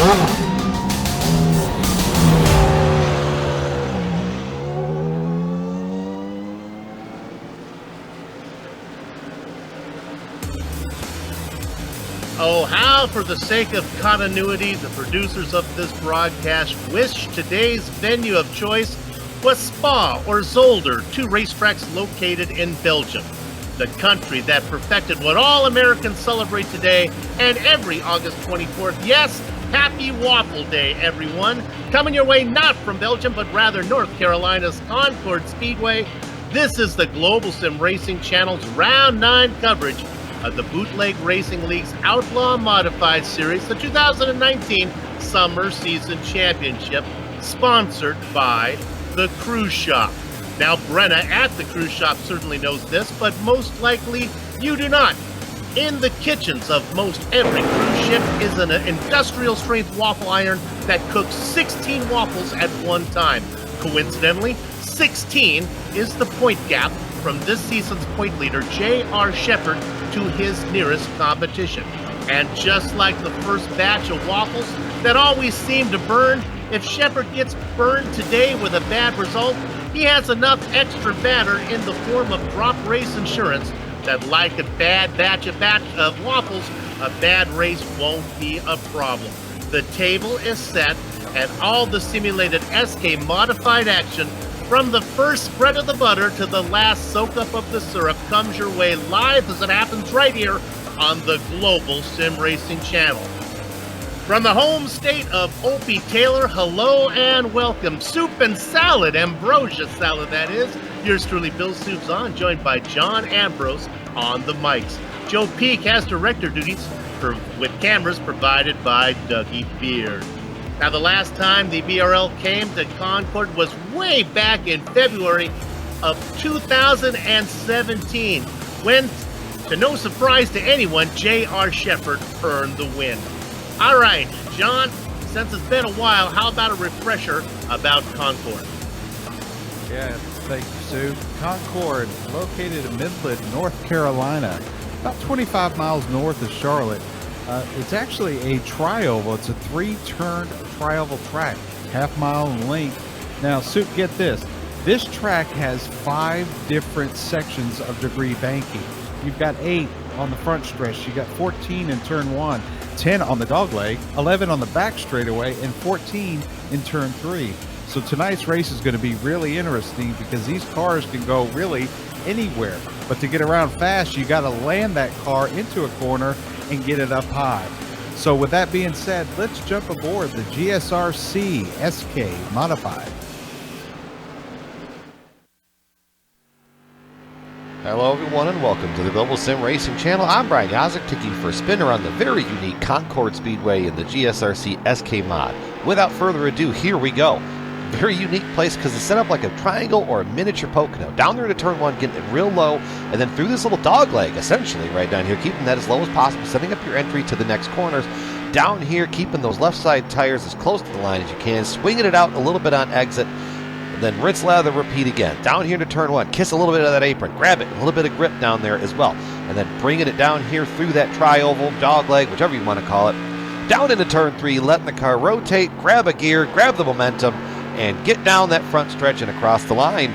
Oh, how, for the sake of continuity, the producers of this broadcast wish today's venue of choice was Spa or Zolder, two racetracks located in Belgium, the country that perfected what all Americans celebrate today and every August 24th. Yes, happy Waffle Day, everyone. Coming your way not from Belgium, but rather North Carolina's Concord Speedway. This is the Global SimRacing Channel's Round 9 coverage of the Bootleg Racing League's Outlaw Modified Series, the 2019 Summer Season Championship, sponsored by the Cruise Shop. Now, Brenna at the Cruise Shop certainly knows this, but most likely you do not. In the kitchens of most every cruise ship is an industrial-strength waffle iron that cooks 16 waffles at one time. Coincidentally, 16 is the point gap from this season's point leader, J.R. Shepherd, to his nearest competition. And just like the first batch of waffles that always seem to burn, if Shepherd gets burned today with a bad result, he has enough extra batter in the form of drop race insurance that, like a bad batch of waffles, a bad race won't be a problem. The table is set, and all the simulated SK modified action from the first spread of the butter to the last soak up of the syrup comes your way live as it happens right here on the Global SimRacing Channel. From the home state of Opie Taylor, hello and welcome. Soup and salad, ambrosia salad that is. Yours truly, Bill Soup's on, joined by John Ambrose on the mics. Joe Peak has director duties with cameras provided by Dougie Beard. Now, the last time the BRL came to Concord was way back in February of 2017, when, to no surprise to anyone, J.R. Shepherd earned the win. All right, John, since it's been a while, how about a refresher about Concord? Yeah, thank you, Sue. Concord, located in Midland, North Carolina, about 25 miles north of Charlotte. It's actually a tri-oval. It's a three-turned tri-oval track, half-mile in length. Now, Sue, get this. This track has 5 different sections of degree banking. You've got 8 on the front stretch. You got 14 in turn 1, 10 on the dogleg, 11 on the back straightaway, and 14 in turn 3. So tonight's race is going to be really interesting because these cars can go really anywhere. But to get around fast, you got to land that car into a corner and get it up high. So with that being said, let's jump aboard the GSRC SK Modified. Hello everyone and welcome to the Global Sim Racing Channel. I'm Brian Yazek, taking you for a spin around the very unique Concord Speedway in the GSRC SK Mod. Without further ado, here we go. Very unique place because it's set up like a triangle or a miniature Pocono. Down there to turn 1, getting it real low, and then through this little dog leg, essentially, right down here, keeping that as low as possible, setting up your entry to the next corners. Down here, keeping those left side tires as close to the line as you can, swinging it out a little bit on exit, and then rinse, lather, repeat again. Down here to turn 1, kiss a little bit of that apron, grab it, a little bit of grip down there as well, and then bringing it down here through that tri-oval, dog leg, whichever you want to call it, down into turn 3, letting the car rotate, grab a gear, grab the momentum, and get down that front stretch and across the line.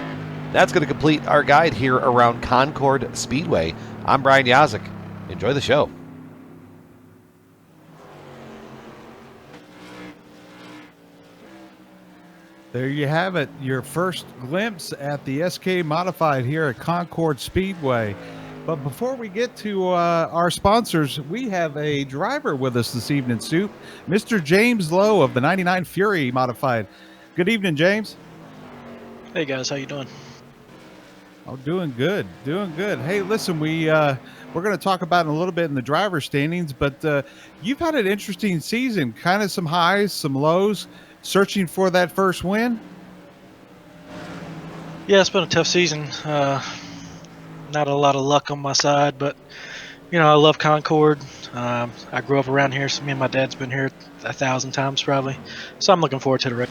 That's going to complete our guide here around Concord Speedway. I'm Brian Yazek. Enjoy the show. There you have it, your first glimpse at the SK Modified here at Concord Speedway. But before we get to our sponsors, we have a driver with us this evening, Soup, Mr. James Lowe of the 99 Fury Modified. Good evening, James. Hey guys, how you doing? Oh, doing good, doing good. Hey, listen, we're going to talk about it a little bit in the driver standings, but you've had an interesting season, kind of some highs, some lows, searching for that first win. Yeah, it's been a tough season. Not a lot of luck on my side, but you know, I love Concord. I grew up around here, so me and my dad's been here 1,000 times probably. So I'm looking forward to the race.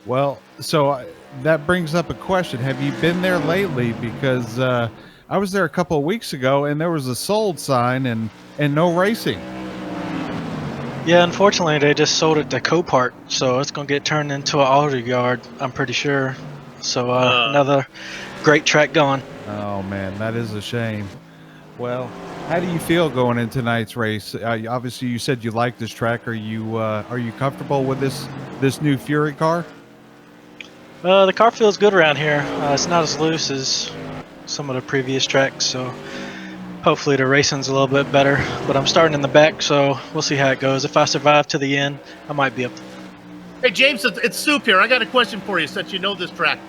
Well, so that brings up a question. Have you been there lately? Because I was there a couple of weeks ago, and there was a sold sign and no racing. Yeah, unfortunately, they just sold it to Copart, so it's going to get turned into an auto yard, I'm pretty sure. So another great track gone. Oh man, that is a shame. Well, how do you feel going into tonight's race? Obviously, you said you like this track. Are you comfortable with this new Fury car? The car feels good around here. It's not as loose as some of the previous tracks, so hopefully the racing's a little bit better. But I'm starting in the back, so we'll see how it goes. If I survive to the end, I might be up. Hey, James, it's Soup here. I got a question for you since you know this track.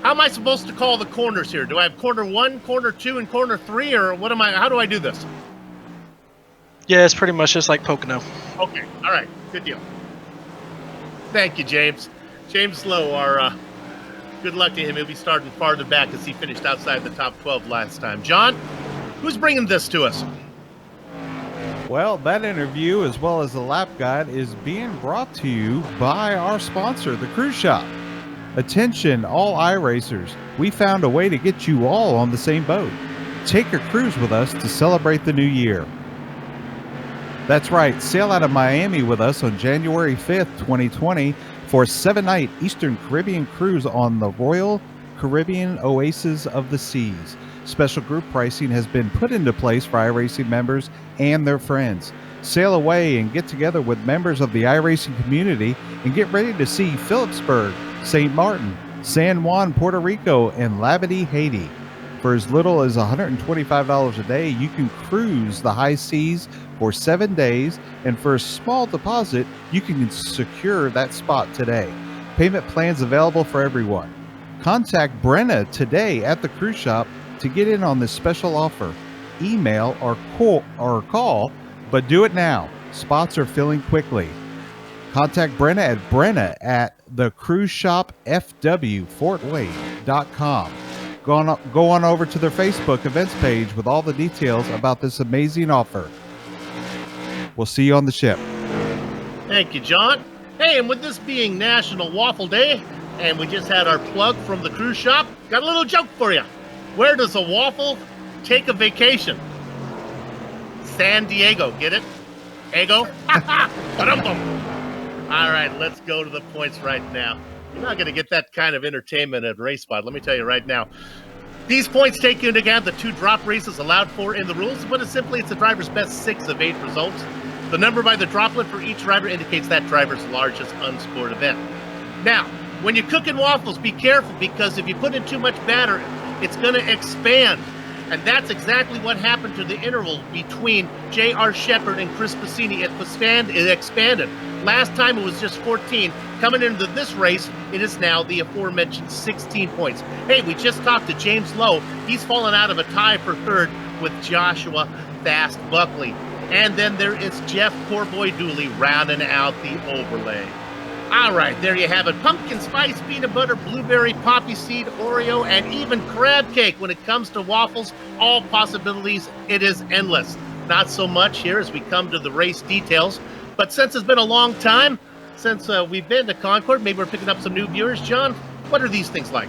How am I supposed to call the corners here? Do I have corner 1, corner 2, and corner 3, or what am I? How do I do this? Yeah, it's pretty much just like Pocono. Okay, all right, good deal. Thank you, James. James Lowe, our good luck to him. He'll be starting farther back as he finished outside the top 12 last time. John, who's bringing this to us? Well, that interview, as well as the lap guide, is being brought to you by our sponsor, the Cruise Shop. Attention, all iRacers. We found a way to get you all on the same boat. Take a cruise with us to celebrate the new year. That's right, sail out of Miami with us on January 5th, 2020 for a 7-night Eastern Caribbean cruise on the Royal Caribbean Oasis of the Seas. Special group pricing has been put into place for iRacing members and their friends. Sail away and get together with members of the iRacing community and get ready to see Phillipsburg, St. Martin, San Juan, Puerto Rico, and Labadee, Haiti. For as little as $125 a day, you can cruise the high seas for 7 days, and for a small deposit, you can secure that spot today. Payment plans available for everyone. Contact Brenna today at the cruise shop to get in on this special offer. Email or call, but do it now. Spots are filling quickly. Contact Brenna at thecruiseshopfwfortwayne.com. Go on over to their Facebook events page with all the details about this amazing offer. We'll see you on the ship. Thank you, John. Hey, and with this being National Waffle Day, and we just had our plug from the cruise shop, got a little joke for you. Where does a waffle take a vacation? San Diego, get it? Ego? All right, let's go to the points right now. You're not going to get that kind of entertainment at Race Spot, let me tell you right now. These points take into account the 2 drop races allowed for in the rules, but it's a driver's best 6 of 8 results. The number by the droplet for each driver indicates that driver's largest unscored event. Now, when you're cooking waffles, be careful, because if you put in too much batter, it's going to expand. And that's exactly what happened to the interval between J.R. Shepard and Chris Passini. It expanded. Last time it was just 14. Coming into this race, it is now the aforementioned 16 points. Hey, we just talked to James Lowe. He's fallen out of a tie for third with Joshua Fast Buckley. And then there is Jeff Poorboy Dooley rounding out the overlay. All right, there you have it. Pumpkin spice, peanut butter, blueberry, poppy seed, Oreo, and even crab cake. When it comes to waffles, all possibilities, it is endless. Not so much here as we come to the race details. But since it's been a long time since we've been to Concord, maybe we're picking up some new viewers. John, what are these things like?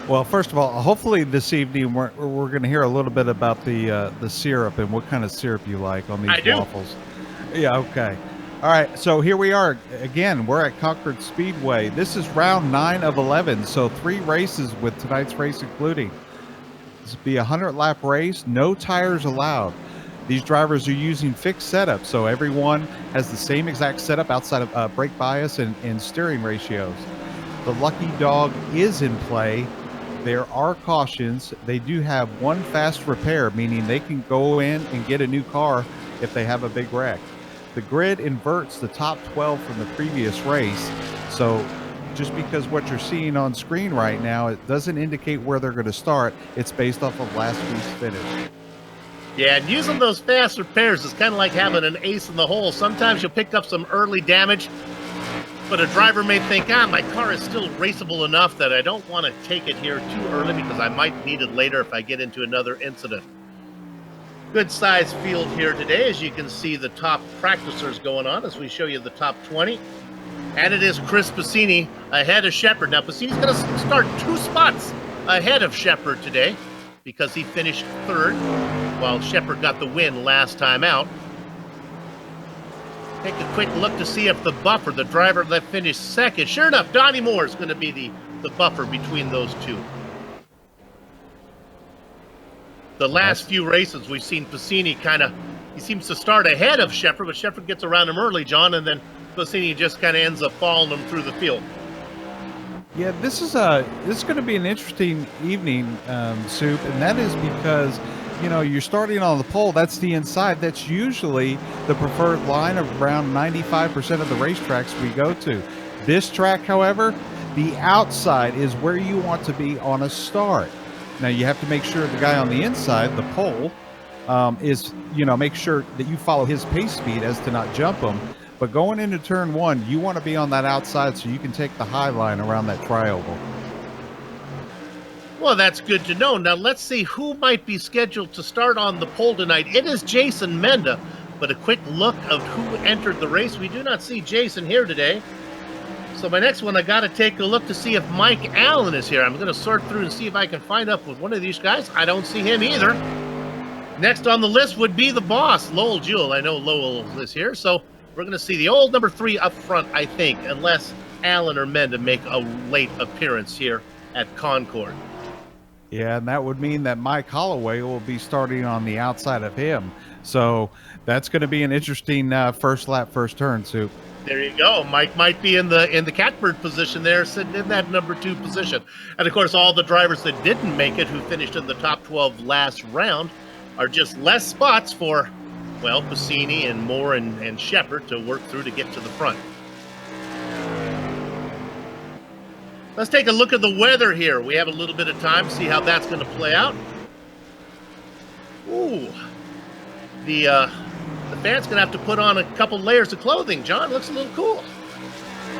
Well, first of all, hopefully this evening we're going to hear a little bit about the syrup and what kind of syrup you like on these waffles. Yeah, okay. All right, so here we are again. We're at Concord Speedway. This is round 9 of 11, so 3 races with tonight's race including. This will be a 100-lap race, no tires allowed. These drivers are using fixed setups, so everyone has the same exact setup outside of brake bias and steering ratios. The lucky dog is in play. There are cautions. They do have 1 fast repair, meaning they can go in and get a new car if they have a big wreck. The grid inverts the top 12 from the previous race, so just because what you're seeing on screen right now, it doesn't indicate where they're going to start. It's based off of last week's finish. Yeah, and using those fast repairs is kind of like having an ace in the hole. Sometimes you'll pick up some early damage, but a driver may think, my car is still raceable enough that I don't want to take it here too early because I might need it later if I get into another incident. Good size field here today. As you can see, the top practicers going on as we show you the top 20. And it is Chris Passini ahead of Shepard. Now, Passini's going to start 2 spots ahead of Shepard today because he finished 3rd while Shepard got the win last time out. Take a quick look to see if the buffer, the driver that finished second, sure enough, Donnie Moore is going to be the buffer between those two. The last few races, we've seen Piscini he seems to start ahead of Shepard, but Shepard gets around him early, John, and then Piscini just kind of ends up following him through the field. Yeah, this is going to be an interesting evening, Soup, and that is because, you know, you're starting on the pole. That's the inside. That's usually the preferred line of around 95% of the racetracks we go to. This track, however, the outside is where you want to be on a start. Now, you have to make sure the guy on the inside, the pole, make sure that you follow his pace speed as to not jump him. But going into turn one, you want to be on that outside so you can take the high line around that trioval. Well, that's good to know. Now, let's see who might be scheduled to start on the pole tonight. It is Jason Menda, but a quick look of who entered the race. We do not see Jason here today. So my next one, I got to take a look to see if Mike Allen is here. I'm going to sort through and see if I can find up with one of these guys. I don't see him either. Next on the list would be the boss, Lowell Jewell. I know Lowell is here, so we're going to see the old number 3 up front, I think, unless Allen or Menda make a late appearance here at Concord. Yeah, and that would mean that Mike Holloway will be starting on the outside of him. So that's going to be an interesting first lap, first turn, Soup. There you go. Mike might be in the catbird position there, sitting in that number 2 position. And, of course, all the drivers that didn't make it, who finished in the top 12 last round, are just less spots for, well, Piscini and Moore and Shepard to work through to get to the front. Let's take a look at the weather here. We have a little bit of time to see how that's going to play out. Ooh. The fan's going to have to put on a couple layers of clothing. John, looks a little cool.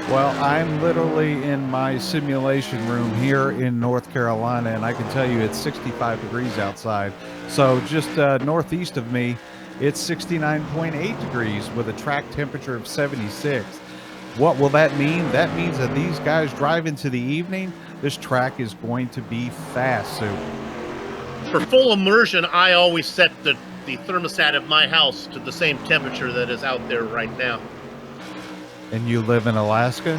Well, I'm literally in my simulation room here in North Carolina, and I can tell you it's 65 degrees outside. So just northeast of me, it's 69.8 degrees with a track temperature of 76. What will that mean? That means that these guys drive into the evening. This track is going to be fast, Soup. For full immersion, I always set the thermostat at my house to the same temperature that is out there right now. And you live in Alaska?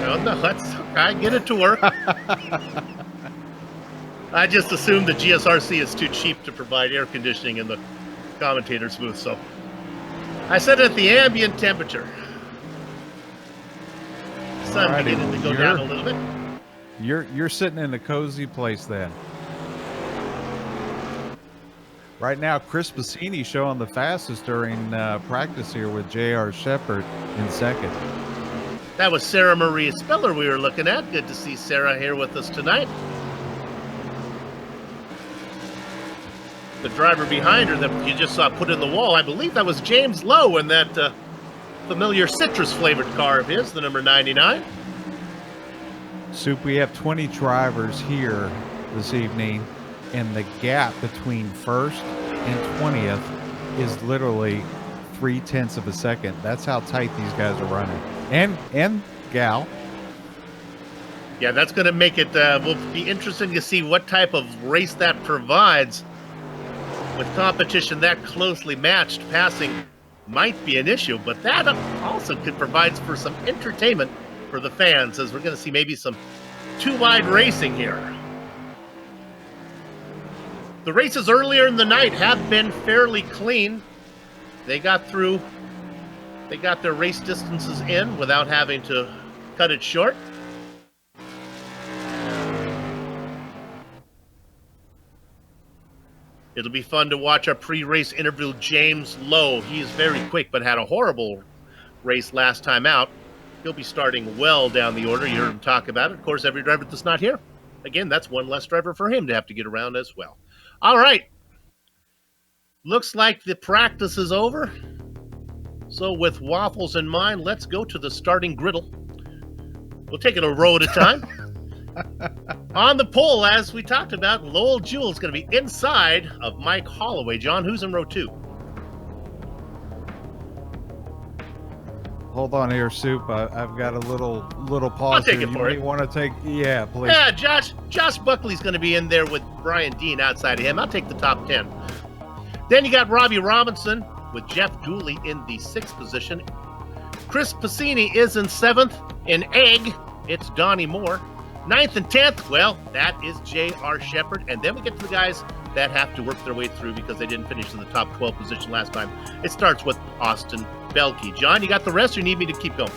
No, that's I get it to work. I just assumed the GSRC is too cheap to provide air conditioning in the commentator's booth, so I set it at the ambient temperature. Sun Alrighty, beginning to go down a little bit. You're sitting in a cozy place then. Right now, Chris Piscini showing the fastest during practice here with J.R. Shepard in second. That was Sarah Marie Speller we were looking at. Good to see Sarah here with us tonight. The driver behind her that you just saw put in the wall, I believe that was James Lowe in that familiar citrus-flavored car of his, the number 99. Soup, we have 20 drivers here this evening, and the gap between first and 20th is literally 0.3 of a second. That's how tight these guys are running. And gal. Yeah, that's going to make it, will be interesting to see what type of race that provides. With competition that closely matched, passing might be an issue, but that also could provide for some entertainment for the fans, as we're going to see maybe some two-wide racing here. The races earlier in the night have been fairly clean. They got their race distances in without having to cut it short. It'll be fun to watch our pre-race interview James Lowe. He is very quick, but had a horrible race last time out. He'll be starting well down the order. You heard him talk about it. Of course, every driver that's not here, again, that's one less driver for him to have to get around as well. All right. Looks like the practice is over. So with waffles in mind, let's go to the starting griddle. We'll take it a row at a time. On the pole, as we talked about, Lowell Jewell is going to be inside of Mike Holloway. John, who's in row 2? Hold on here, Soup. I've got a little pause. I'll take here. it for You it. want to take? Yeah, please. Yeah, Josh Buckley's going to be in there with Brian Dean outside of him. I'll take the top 10. Then you got Robbie Robinson with Jeff Dooley in the 6th position. Chris Passini is in 7th. In Egg, it's Donnie Moore. 9th and 10th, well, that is J.R. Shepard. And then we get to the guys that have to work their way through because they didn't finish in the top 12 position last time. It starts with Austin Belkey. John, you got the rest or you need me to keep going?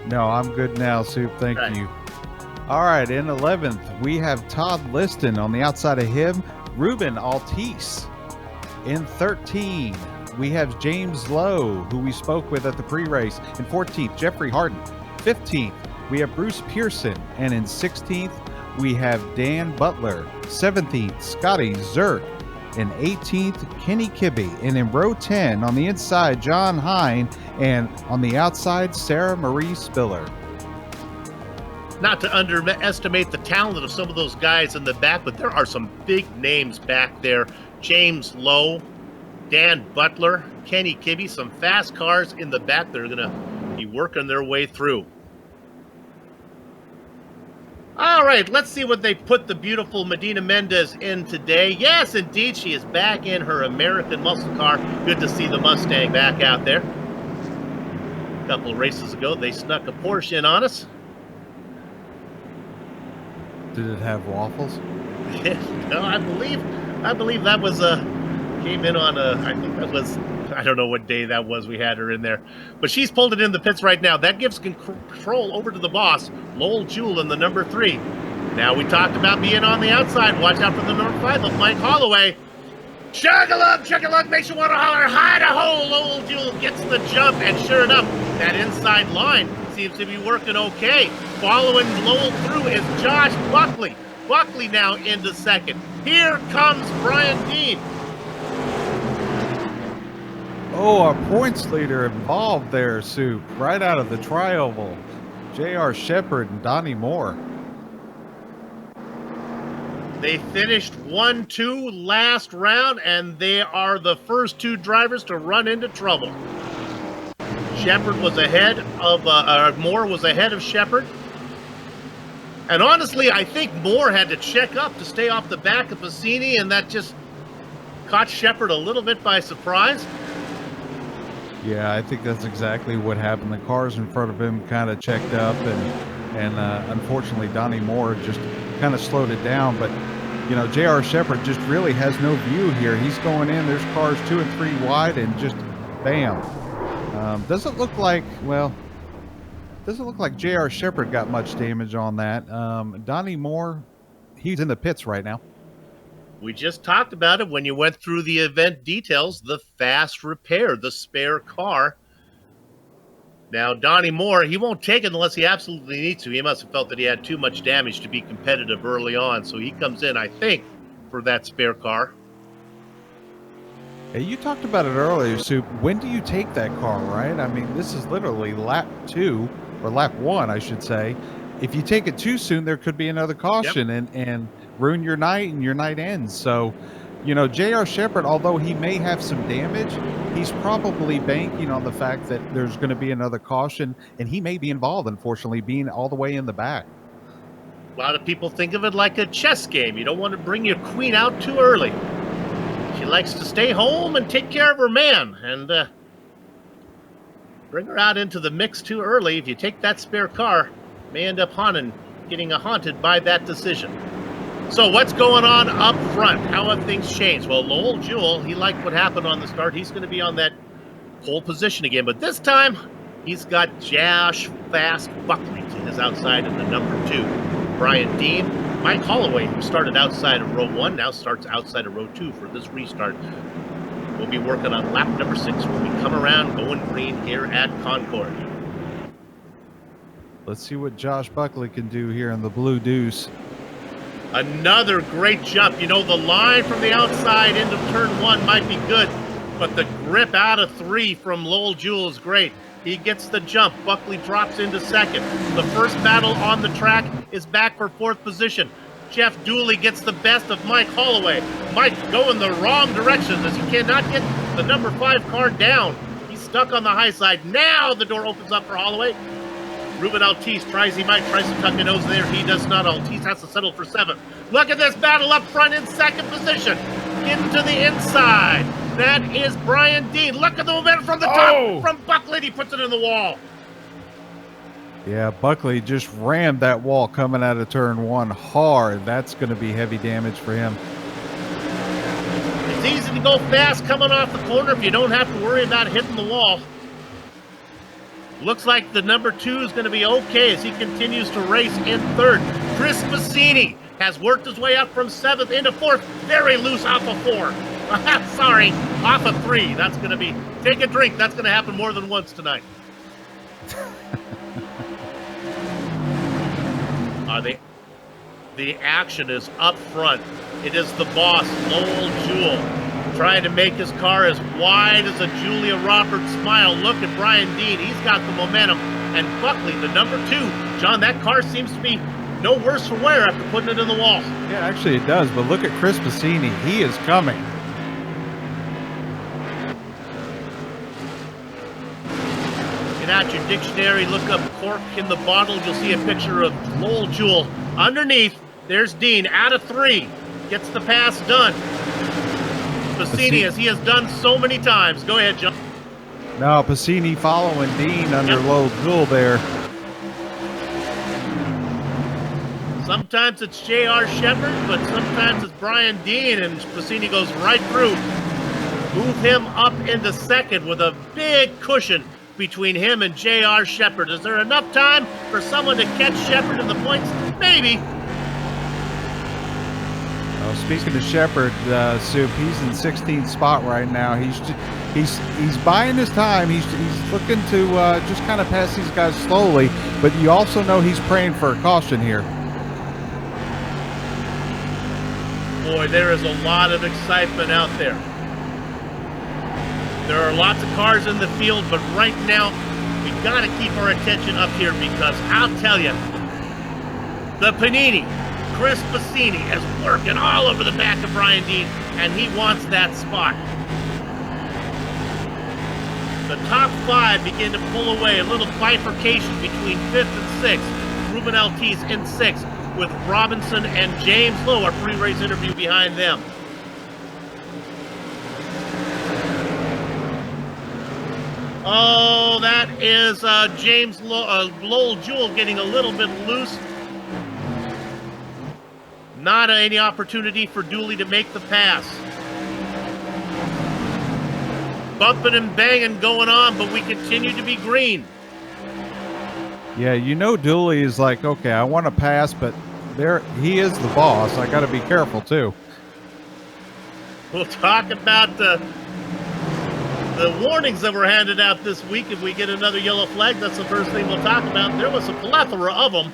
No, I'm good now, Soup. Thank you. All right, in 11th, we have Todd Liston. On the outside of him, Ruben Altice. In 13, we have James Lowe, who we spoke with at the pre-race. In 14th, Jeffrey Harden. 15th, we have Bruce Pearson. And in 16th, we have Dan Butler. 17th, Scotty Zerk. In 18th, Kenny Kibbe. And in row 10, on the inside, John Hine. And on the outside, Sarah Marie Spiller. Not to underestimate the talent of some of those guys in the back, but there are some big names back there. James Lowe, Dan Butler, Kenny Kibbe, some fast cars in the back that are going to be working their way through. All right, let's see what they put the beautiful Medina Mendez in today. Yes, indeed, she is back in her American muscle car. Good to see the Mustang back out there. A couple of races ago, they snuck a Porsche in on us. Did it have waffles? No, I believe that was came in on I think that was, I don't know what day that was we had her in there. But she's pulled it in the pits right now. That gives control over to the boss, Lowell Jewell in the number 3. Now we talked about being on the outside. Watch out for the number 5 of Mike Holloway. Chug-a-lug, makes you want to holler, hi-da-ho! Lowell Jewell gets the jump, and sure enough, that inside line seems to be working okay. Following Lowell through is Josh Buckley. Buckley now into second. Here comes Brian Dean. Oh, a points leader involved there, Soup. Right out of the tri-oval. J.R. Shepard and Donnie Moore. They finished 1-2 last round, and they are the first 2 drivers to run into trouble. Shepard was ahead of, Moore was ahead of Shepard. And honestly, I think Moore had to check up to stay off the back of Passini, and that just caught Shepard a little bit by surprise. Yeah, I think that's exactly what happened. The cars in front of him kind of checked up, and unfortunately, Donnie Moore just kind of slowed it down. But, you know, J.R. Shepard just really has no view here. He's going in. There's cars 2 and 3 wide, and just bam. Doesn't look like J.R. Shepard got much damage on that. Donnie Moore, he's in the pits right now. We just talked about it when you went through the event details, the fast repair, the spare car. Now, Donnie Moore, he won't take it unless he absolutely needs to. He must have felt that he had too much damage to be competitive early on, so he comes in, I think, for that spare car. Hey, you talked about it earlier, Soup. When do you take that car, right? I mean, this is literally lap 2, or lap 1, I should say. If you take it too soon, there could be another caution and ruin your night, and your night ends. So, you know, J.R. Shepard, although he may have some damage, he's probably banking on the fact that there's going to be another caution, and he may be involved, unfortunately, being all the way in the back. A lot of people think of it like a chess game. You don't want to bring your queen out too early. She likes to stay home and take care of her man, and bring her out into the mix too early. If you take that spare car, may end up getting haunted by that decision. So what's going on up front? How have things changed? Well, Lowell Jewell, he liked what happened on the start. He's going to be on that pole position again, but this time he's got Josh Fast Buckley to his outside in the number 2. Brian Dean, Mike Holloway, who started outside of row 1, now starts outside of row 2 for this restart. We'll be working on lap number 6 when we come around going green here at Concord. Let's see what Josh Buckley can do here in the Blue Deuce. Another great jump. You know, the line from the outside into turn 1 might be good, but the grip out of 3 from Lowell Jewell is great. He gets the jump. Buckley drops into second. The first battle on the track is back for 4th position. Jeff Dooley gets the best of Mike Holloway. Mike going the wrong direction as he cannot get the number 5 car down. He's stuck on the high side. Now the door opens up for Holloway. Ruben Altice tries to tuck a nose there. He does not. Altice has to settle for 7th. Look at this battle up front in 2nd position. Into the inside. That is Brian Dean. Look at the momentum from the top. From Buckley, he puts it in the wall. Yeah, Buckley just rammed that wall coming out of turn 1 hard. That's going to be heavy damage for him. It's easy to go fast coming off the corner if you don't have to worry about hitting the wall. Looks like the number 2 is going to be okay as he continues to race in 3rd. Chris Bassini has worked his way up from 7th into 4th. Very loose off of 4. Sorry, off of 3. That's going to be, take a drink. That's going to happen more than once tonight. The action is up front. It is the boss, Lowell Jewell, trying to make his car as wide as a Julia Roberts smile. Look at Brian Dean. He's got the momentum. And Buckley, the number 2. John, that car seems to be no worse for wear after putting it in the wall. Yeah, actually it does. But look at Chris Bassini. He is coming. Get out your dictionary, look up cork in the bottle. You'll see a picture of Lowell Jewell. Underneath, there's Dean out of 3. Gets the pass done. Bassini, as he has done so many times. Go ahead, John. No, Bassini following Dean under Lowell Jewell there. Sometimes it's J.R. Shepard, but sometimes it's Brian Dean, and Bassini goes right through. Move him up into 2nd with a big cushion between him and J.R. Shepard. Is there enough time for someone to catch Shepard in the points? Maybe. Oh, speaking of Shepard, Soup, he's in 16th spot right now. He's buying his time. He's looking to just kind of pass these guys slowly, but you also know he's praying for a caution here. Boy, there is a lot of excitement out there. There are lots of cars in the field, but right now, we've got to keep our attention up here because I'll tell you, the Panini, Chris Bassini, is working all over the back of Brian Dean, and he wants that spot. The top 5 begin to pull away, a little bifurcation between 5th and 6th. Ruben Altiz in 6th, with Robinson and James Lowe, our pre-race interview behind them. Oh, that is Lowell Jewell getting a little bit loose. Not any opportunity for Dooley to make the pass. Bumping and banging going on, but we continue to be green. Yeah, you know Dooley is like, okay, I want to pass, but there he is the boss. I got to be careful too. We'll talk about the warnings that were handed out this week. If we get another yellow flag, that's the first thing we'll talk about. There was a plethora of them.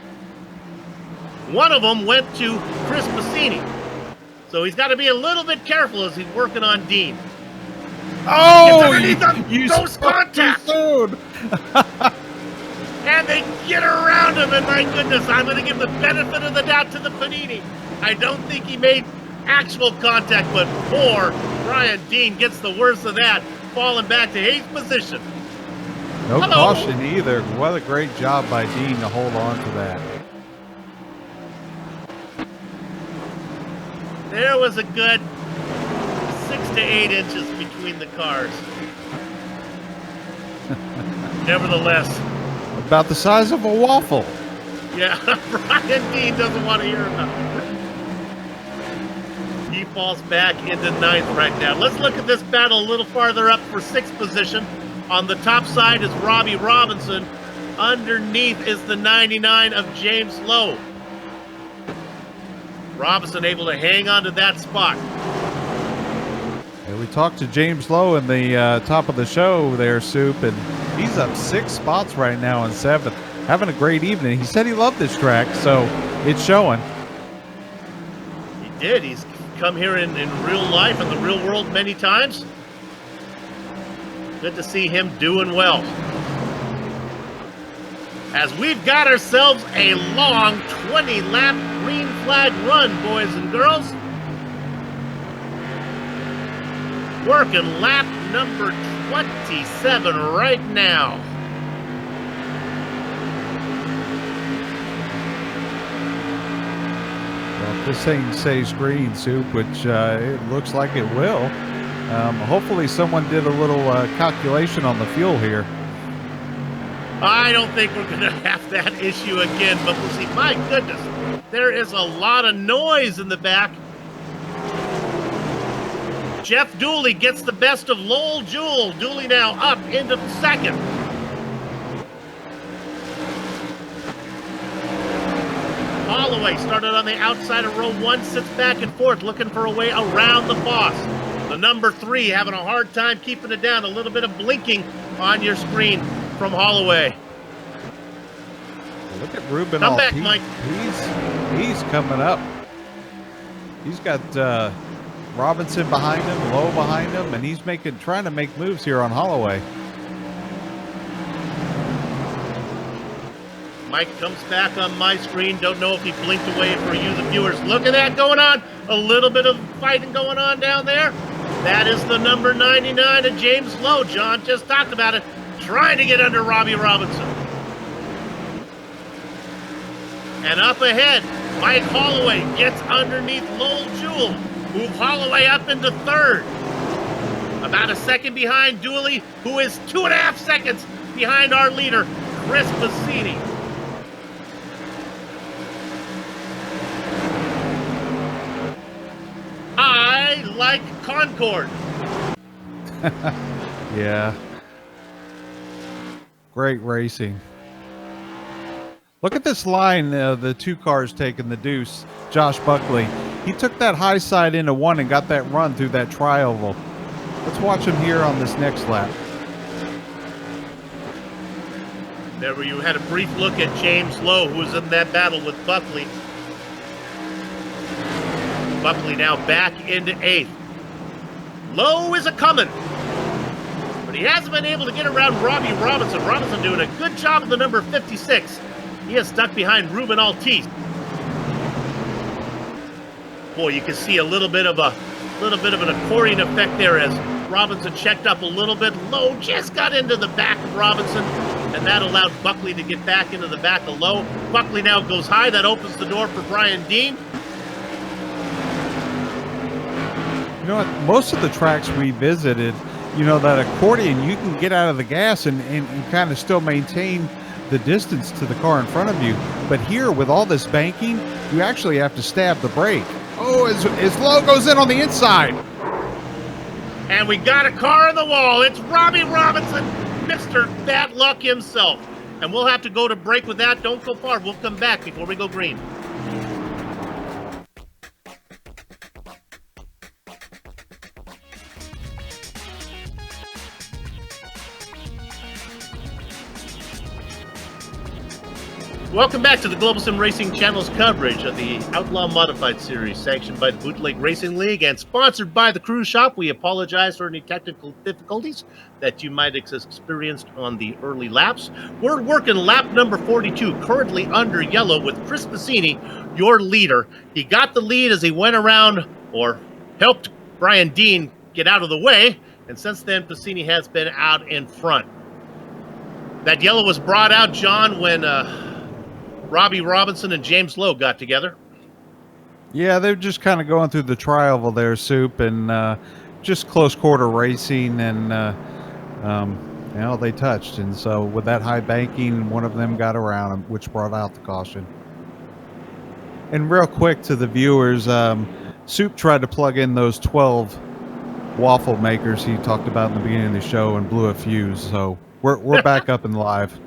One of them went to Chris Bassini. So he's got to be a little bit careful as he's working on Dean. Oh, those contacts! And they get around him, and my goodness, I'm going to give the benefit of the doubt to the Panini. I don't think he made actual contact, but poor Brian Dean gets the worst of that, falling back to 8th position. No caution either. What a great job by Dean to hold on to that. There was a good 6 to 8 inches between the cars. Nevertheless. About the size of a waffle. Yeah, Brian Dean doesn't want to hear about it. He falls back into 9th right now. Let's look at this battle a little farther up for 6th position. On the top side is Robbie Robinson. Underneath is the 99 of James Lowe. Robinson able to hang on to that spot. And we talked to James Lowe in the top of the show there, Soup, and he's up 6 spots right now in 7th. Having a great evening. He said he loved this track, so it's showing. He did. He's come here in real life, in the real world many times. Good to see him doing well. As we've got ourselves a long 20-lap green flag run, boys and girls. Working lap number 27 right now. Well, if this thing stays green, Soup, which it looks like it will, hopefully someone did a little calculation on the fuel here. I don't think we're going to have that issue again, but we'll see. My goodness, there is a lot of noise in the back. Jeff Dooley gets the best of Lowell Jewell. Dooley now up into second. Holloway started on the outside of row 1, sits back and forth, looking for a way around the boss. The number 3 having a hard time keeping it down. A little bit of blinking on your screen from Holloway. Look at Ruben. Come back, Mike. He's coming up. He's got Robinson behind him, Lowe behind him, and he's trying to make moves here on Holloway. Mike comes back on my screen. Don't know if he blinked away for you, the viewers. Look at that going on. A little bit of fighting going on down there. That is the number 99 of James Lowe. John just talked about it. Trying to get under Robbie Robinson. And up ahead, Mike Holloway gets underneath Lowell Jewell. Move Holloway up into third. About a second behind Dooley, who is 2.5 seconds behind our leader, Chris Bassini. I like Concord. Yeah. Great racing. Look at this line, the 2 cars taking the deuce. Josh Buckley. He took that high side into 1 and got that run through that tri-oval. Let's watch him here on this next lap. There where you had a brief look at James Lowe, who was in that battle with Buckley. Buckley now back into 8th. Lowe is a-coming. But he hasn't been able to get around Robbie Robinson. Robinson doing a good job of the number 56. He is stuck behind Ruben Altice. Boy, you can see a little bit of an accordion effect there as Robinson checked up a little bit. Lowe just got into the back of Robinson, and that allowed Buckley to get back into the back of Lowe. Buckley now goes high. That opens the door for Brian Dean. You know what? Most of the tracks we visited, you know, that accordion, you can get out of the gas and kind of still maintain the distance to the car in front of you. But here, with all this banking, you actually have to stab the brake. Oh, his Lowe goes in on the inside. And we got a car on the wall. It's Robbie Robinson, Mr. Bad Luck himself. And we'll have to go to break with that. Don't go far. We'll come back before we go green. Welcome back to the Global SimRacing Channel's coverage of the Outlaw Modified Series, sanctioned by the Bootleg Racing League and sponsored by the Cruise Shop. We apologize for any technical difficulties that you might have experienced on the early laps. We're working lap number 42, currently under yellow, with Chris Bassini, your leader. He got the lead as he went around, or helped Brian Dean get out of the way, and since then, Bassini has been out in front. That yellow was brought out, John, when Robbie Robinson and James Lowe got together. Yeah, they're just kind of going through the tri-oval there, Soup, and just close quarter racing, and you know, they touched, and so with that high banking, one of them got around him, which brought out the caution. And real quick to the viewers, Soup tried to plug in those 12 waffle makers he talked about in the beginning of the show and blew a fuse, so we're back up and live.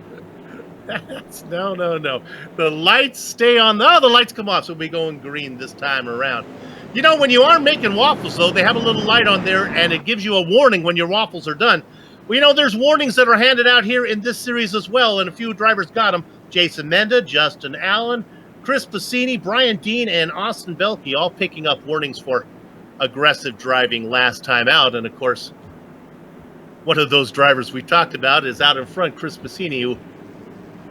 No. The lights stay on. Oh, the lights come off, so we'll be going green this time around. You know, when you are making waffles, though, they have a little light on there, and it gives you a warning when your waffles are done. Well, you know, there's warnings that are handed out here in this series as well, and a few drivers got them. Jason Menda, Justin Allen, Chris Bassini, Brian Dean, and Austin Belkey, all picking up warnings for aggressive driving last time out. And, of course, one of those drivers we talked about is out in front, Chris Bassini, who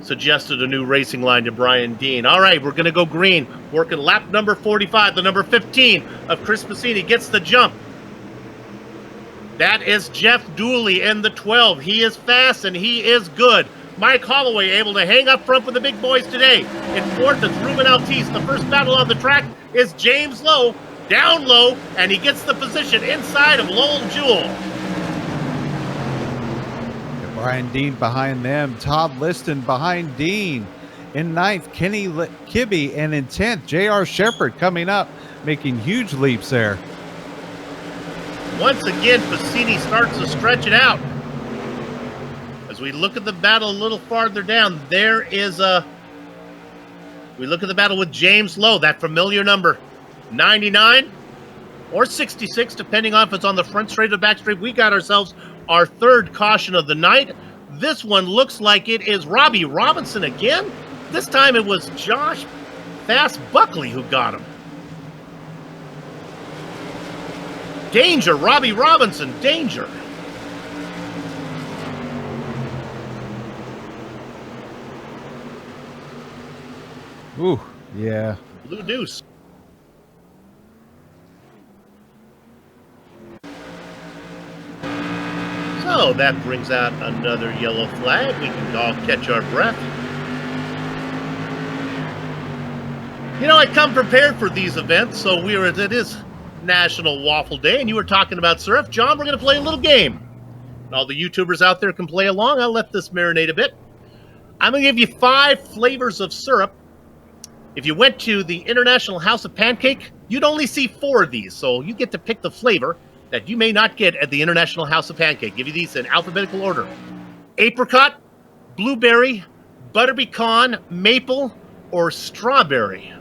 suggested a new racing line to Brian Dean. All right, we're going to go green. Working lap number 45. The number 15 of Chris Bassini gets the jump. That is Jeff Dooley in the 12. He is fast and he is good. Mike Holloway able to hang up front with the big boys today. In fourth is Ruben Altice. The first battle on the track is James Lowe. Down low, and he gets the position inside of Lowell Jewell. Brian Dean behind them. Todd Liston behind Dean. In ninth, Kenny Kibbe, and in 10th, J.R. Shepard coming up, making huge leaps there. Once again, Bassini starts to stretch it out. As we look at the battle a little farther down, there is we look at the battle with James Lowe, that familiar number, 99 or 66, depending on if it's on the front straight or back straight. We got ourselves our third caution of the night. This one looks like it is Robbie Robinson again. This time it was Josh Fast Buckley who got him. Danger, Robbie Robinson, danger. Ooh, yeah. Blue deuce. So that brings out another yellow flag. We can all catch our breath. You know, I come prepared for these events, so it is National Waffle Day, and you were talking about syrup. John, we're going to play a little game. And all the YouTubers out there can play along. I'll let this marinate a bit. I'm going to give you 5 flavors of syrup. If you went to the International House of Pancake, you'd only see 4 of these, so you get to pick the flavor that you may not get at the International House of Pancake. Give you these in alphabetical order. Apricot, blueberry, butter pecan, maple, or strawberry.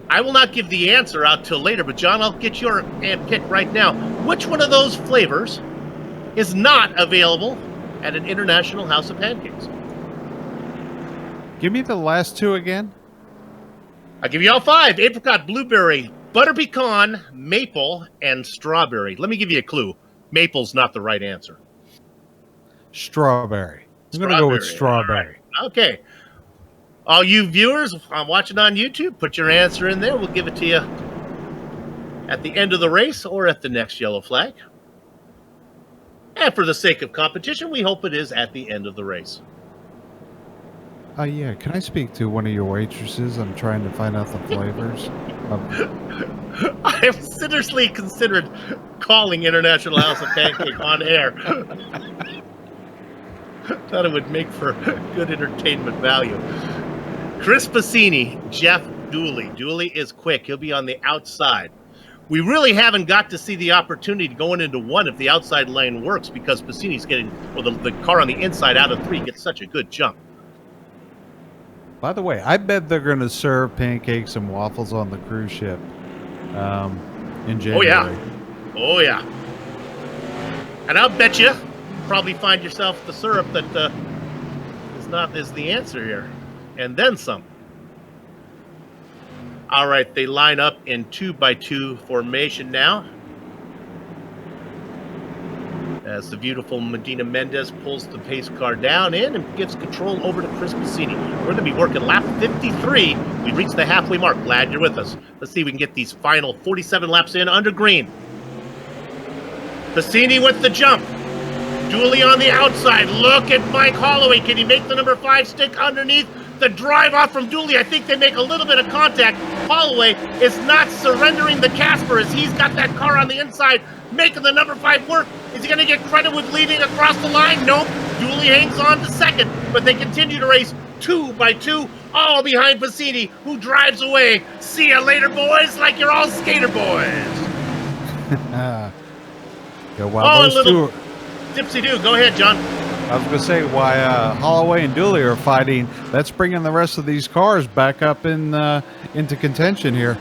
I will not give the answer out till later, but John, I'll get your pick right now. Which one of those flavors is not available at an International House of Pancakes? Give me the last 2 again. I'll give you all 5. Apricot, blueberry, butter pecan, maple, and strawberry. Let me give you a clue. Maple's not the right answer. Strawberry. I'm going to go with strawberry. Right. Okay. All you viewers watching on YouTube, put your answer in there. We'll give it to you at the end of the race or at the next yellow flag. And for the sake of competition, we hope it is at the end of the race. Yeah, can I speak to one of your waitresses? I'm trying to find out the flavors. I have seriously considered calling International House of Pancake on air. Thought it would make for good entertainment value. Chris Bassini, Jeff Dooley. Dooley is quick. He'll be on the outside. We really haven't got to see the opportunity to going into 1 if the outside lane works because Bassini's getting, or the car on the inside out of 3 gets such a good jump. By the way, I bet they're going to serve pancakes and waffles on the cruise ship in January. Oh, yeah. Oh, yeah. And I'll bet you probably find yourself the syrup that is the answer here. And then some. All right, they line up in 2x2 formation now. As the beautiful Medina Mendez pulls the pace car down in and gives control over to Chris Bassini. We're going to be working lap 53. We reached the halfway mark. Glad you're with us. Let's see if we can get these final 47 laps in under green. Bassini with the jump. Dooley on the outside. Look at Mike Holloway. Can he make the number 5 stick underneath? The drive off from Dooley. I think they make a little bit of contact. Holloway is not surrendering the Casper as he's got that car on the inside making the number 5 work. Is he going to get credit with leading across the line? Nope. Dooley hangs on to second, but they continue to race 2x2, all behind Bassini, who drives away. See ya later, boys, like you're all skater boys. Yeah, well, those two... Dipsy-doo. Go ahead, John. I was going to say, why Holloway and Dooley are fighting, that's bringing the rest of these cars back up into contention here.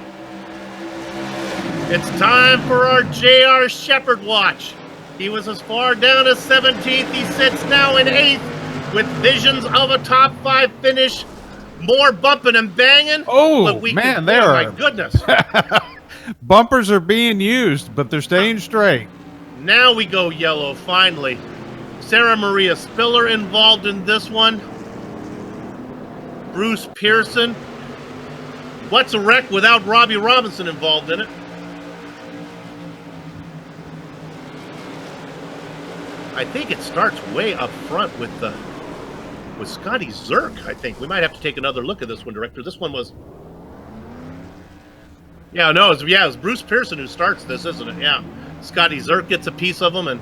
It's time for our J.R. Shepard watch. He was as far down as 17th. He sits now in 8th with visions of a top 5 finish. More bumping and banging. Oh, man, there are. My goodness. Bumpers are being used, but they're staying straight. Now we go yellow, finally. Sarah Maria Spiller involved in this one. Bruce Pearson. What's a wreck without Robbie Robinson involved in it? I think it starts way up front with Scotty Zerk, I think. We might have to take another look at this one, Director. This one was... Yeah, no, it was Bruce Pearson who starts this, isn't it? Yeah. Scotty Zerk gets a piece of them, and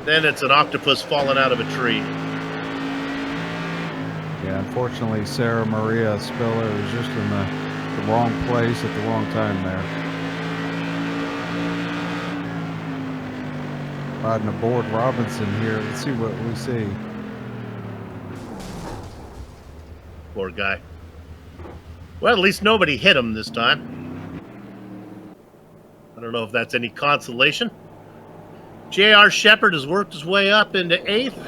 Then it's an octopus falling out of a tree. Yeah, unfortunately, Sarah Maria Spiller was just in the wrong place at the wrong time there. Riding aboard Robinson here. Let's see what we see. Poor guy. Well, at least nobody hit him this time. I don't know if that's any consolation. J.R. Shepard has worked his way up into 8th.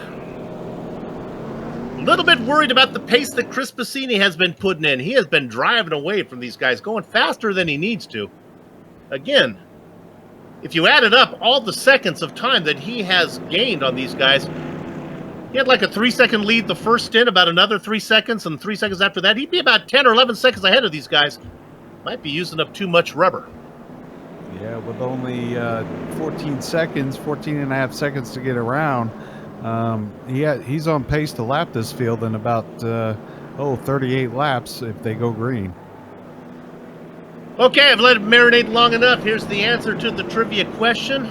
A little bit worried about the pace that Chris Bassini has been putting in. He has been driving away from these guys, going faster than he needs to. Again, if you added up all the seconds of time that he has gained on these guys, he had like a 3-second lead the first stint, about another 3 seconds, and 3 seconds after that, he'd be about 10 or 11 seconds ahead of these guys. Might be using up too much rubber. Yeah, with only 14 and a half seconds to get around, he's on pace to lap this field in about 38 laps if they go green. Okay, I've let it marinate long enough. Here's the answer to the trivia question.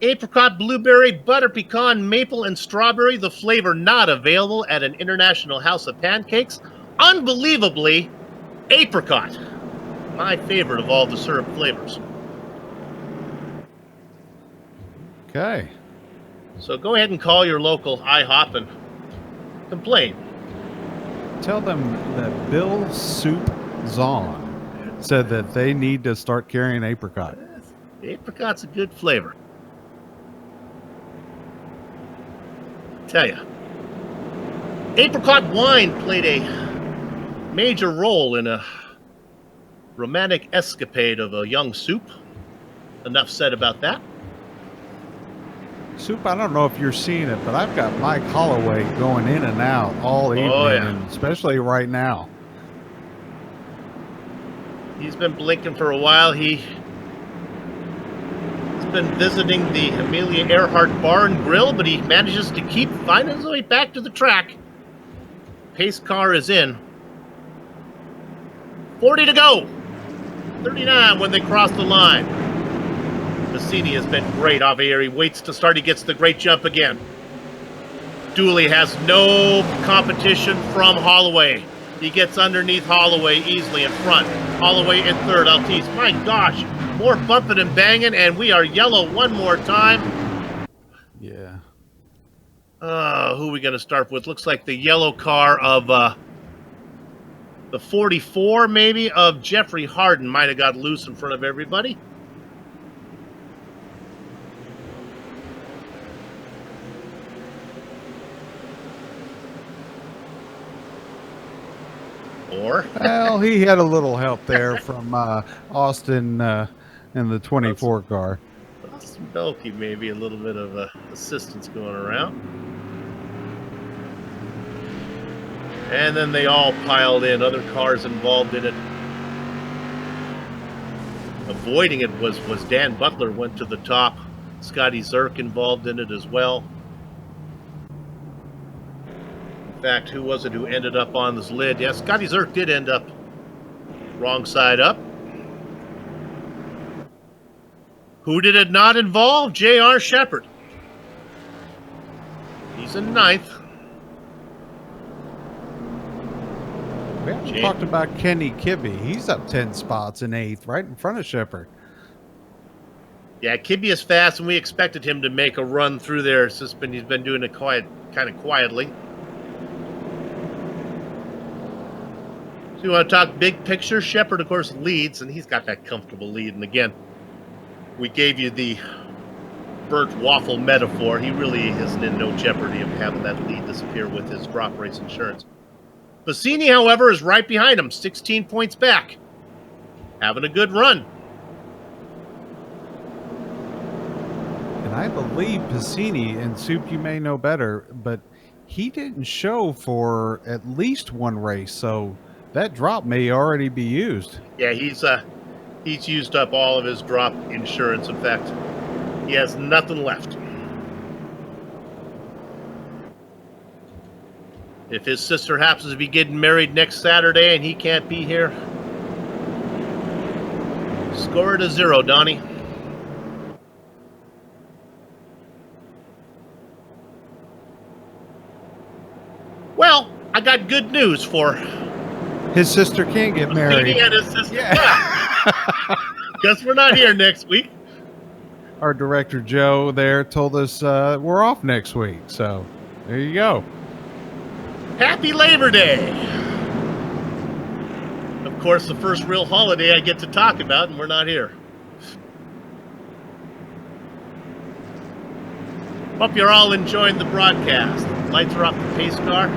Apricot, blueberry, butter, pecan, maple, and strawberry, the flavor not available at an International House of Pancakes. Unbelievably, apricot. My favorite of all the syrup flavors. Okay. So go ahead and call your local IHOP and complain. Tell them that Bill Soup Zahn said that they need to start carrying apricot. Apricot's a good flavor. Tell ya. Apricot wine played a major role in a romantic escapade of a young Soup. Enough said about that. Soup, I don't know if you're seeing it, but I've got Mike Holloway going in and out all evening, and especially right now. He's been blinking for a while. He's been visiting the Amelia Earhart Bar and Grill, but he manages to keep finding his way back to the track. Pace car is in. 40 to go. 39 when they cross the line. Bassini has been great off here. He waits to start. He gets the great jump again. Dooley has no competition from Holloway. He gets underneath Holloway easily in front. Holloway in third. Altice. My gosh. More bumping and banging, and we are yellow one more time. Yeah. Who are we going to start with? Looks like the yellow car of the 44, maybe, of Jeffrey Harden might have got loose in front of everybody. Or? Well, he had a little help there from Austin in the 24 car. Austin Belkey, maybe a little bit of assistance going around. And then they all piled in, other cars involved in it. Avoiding it was Dan Butler, went to the top. Scotty Zerk involved in it as well. In fact, who was it who ended up on this lid? Yeah, Scotty Zerk did end up wrong side up. Who did it not involve? J.R. Shepard. He's in 9th. We haven't talked about Kenny Kibbe. He's up 10 spots in 8th, right in front of Shepard. Yeah, Kibbe is fast, and we expected him to make a run through there. He's been doing it kind of quietly. So you want to talk big picture? Shepard, of course, leads, and he's got that comfortable lead. And again, we gave you the burnt waffle metaphor. He really isn't in no jeopardy of having that lead disappear with his drop race insurance. Bassini, however, is right behind him, 16 points back. Having a good run. And I believe Bassini, and Soup, you may know better, but he didn't show for at least one race, so that drop may already be used. Yeah, he's used up all of his drop insurance. In fact, he has nothing left. If his sister happens to be getting married next Saturday and he can't be here, score it a 0, Donnie. I got good news for His sister can't get married. Speedy and his sister. Yeah. Guess we're not here next week. Our director Joe there told us we're off next week. So there you go. Happy Labor Day. Of course, the first real holiday I get to talk about, and we're not here. Hope you're all enjoying the broadcast. Lights are off the pace car.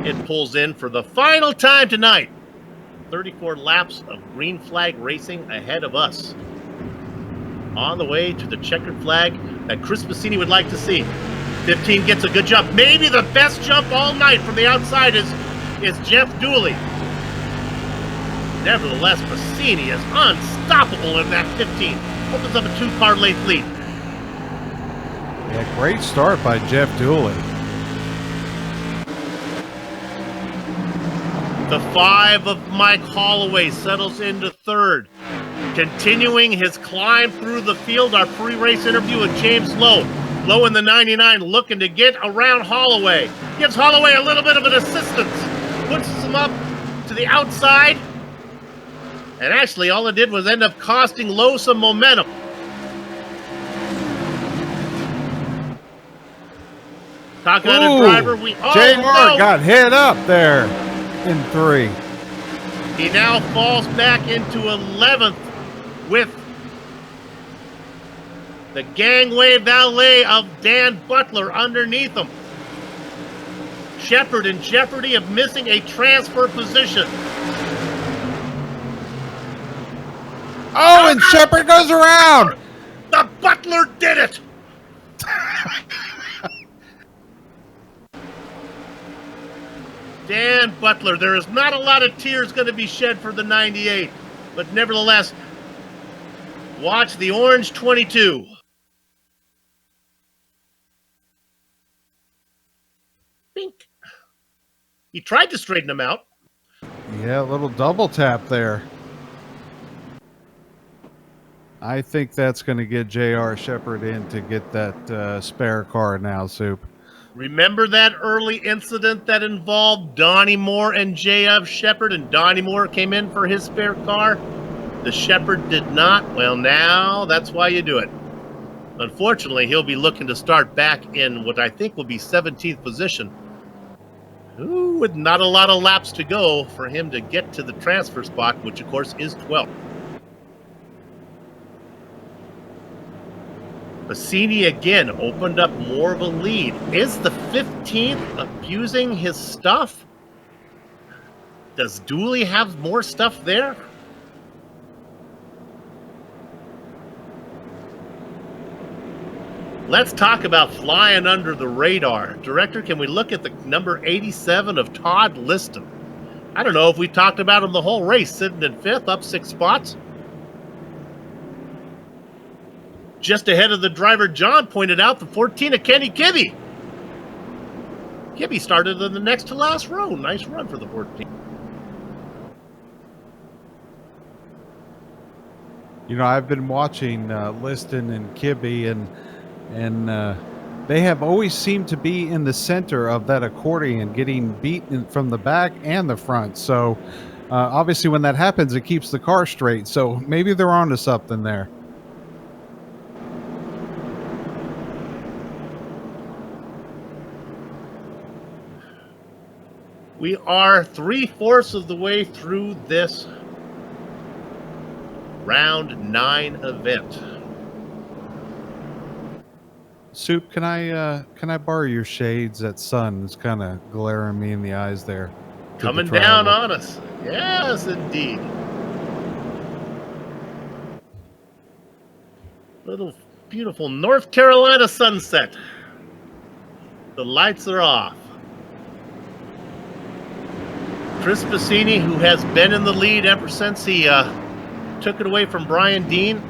It pulls in for the final time tonight. 34 laps of green flag racing ahead of us. On the way to the checkered flag that Chris Bassini would like to see. 15 gets a good jump. Maybe the best jump all night from the outside is Jeff Dooley. Nevertheless, Bassini is unstoppable in that 15. Opens up a 2-car length lead. Yeah, great start by Jeff Dooley. The 5 of Mike Holloway settles into third. Continuing his climb through the field, our pre-race interview with James Lowe. Lowe in the 99 looking to get around Holloway. Gives Holloway a little bit of an assistance. Puts him up to the outside. And actually, all it did was end up costing Lowe some momentum. Talking to the driver, JR got hit up there in 3. He now falls back into 11th with the gangway valet of Dan Butler underneath him. Shepard in jeopardy of missing a transfer position. Oh, and Shepard goes around. The Butler did it. Dan Butler, there is not a lot of tears going to be shed for the 98, but nevertheless, watch the orange 22. Bink. He tried to straighten him out. Yeah, a little double tap there. I think that's going to get J.R. Shepard in to get that spare car now, Soup. Remember that early incident that involved Donnie Moore and J.F. Shepard, and Donnie Moore came in for his spare car? The Shepard did not? Well, now that's why you do it. Unfortunately, he'll be looking to start back in what I think will be 17th position. Ooh, with not a lot of laps to go for him to get to the transfer spot, which of course is 12th. Bassini again opened up more of a lead. Is the 15th abusing his stuff? Does Dooley have more stuff there? Let's talk about flying under the radar. Director, can we look at the number 87 of Todd Liston? I don't know if we talked about him the whole race, sitting in 5th, up 6 spots. Just ahead of the driver, John pointed out the 14 of Kenny Kibbe. Kibbe started in the next to last row. Nice run for the 14. You know, I've been watching Liston and Kibbe, and they have always seemed to be in the center of that accordion, getting beat from the back and the front. So obviously when that happens, it keeps the car straight. So maybe they're onto something there. We are 3/4 of the way through this round 9 event. Soup, can I borrow your shades? That sun is kind of glaring me in the eyes there. Coming down on us. Yes, indeed. Little beautiful North Carolina sunset. The lights are off. Chris Bassini, who has been in the lead ever since he took it away from Brian Dean,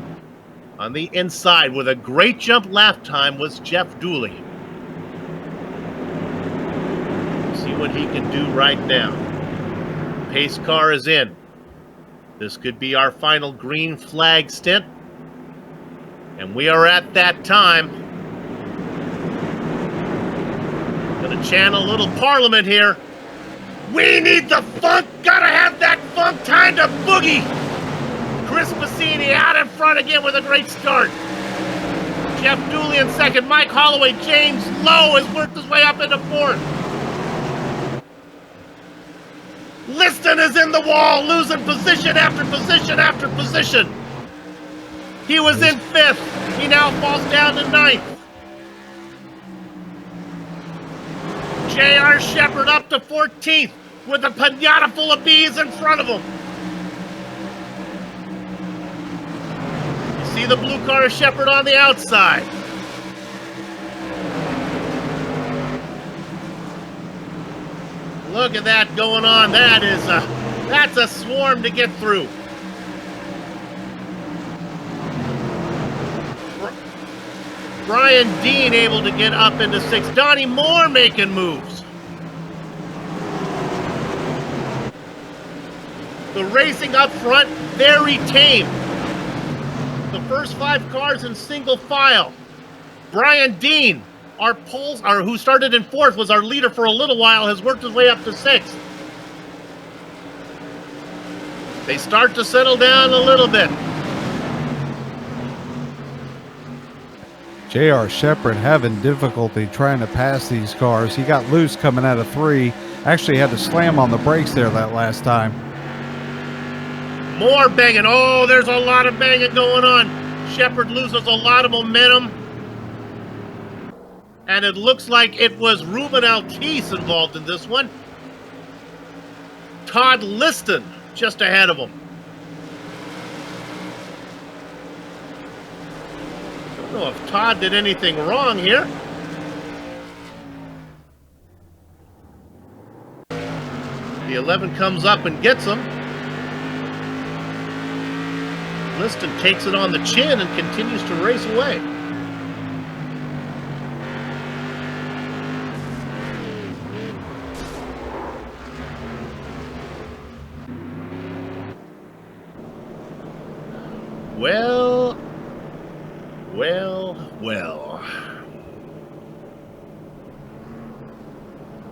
on the inside with a great jump lap time was Jeff Dooley. See what he can do right now. Pace car is in. This could be our final green flag stint. And we are at that time. Gonna channel a little parliament here. We need the funk. Gotta have that funk time to boogie. Chris Bassini out in front again with a great start. Jeff Dooley in second. Mike Holloway. James Lowe has worked his way up into fourth. Liston is in the wall, losing position after position after position. He was in fifth. He now falls down to ninth. J.R. Shepard up to 14th with a pinata full of bees in front of him. You see the blue car of Shepard on the outside. Look at that going on. That's a swarm to get through. Brian Dean able to get up into sixth. Donnie Moore making moves. The racing up front, very tame. The first 5 cars in single file. Brian Dean, who started in 4th, was our leader for a little while, has worked his way up to 6th. They start to settle down a little bit. J.R. Shepard having difficulty trying to pass these cars. He got loose coming out of 3. Actually had to slam on the brakes there that last time. More banging. Oh, there's a lot of banging going on. Shepard loses a lot of momentum. And it looks like it was Ruben Altice involved in this one. Todd Liston just ahead of him. Don't know if Todd did anything wrong here. The 11 comes up and gets him. Liston takes it on the chin and continues to race away. Well.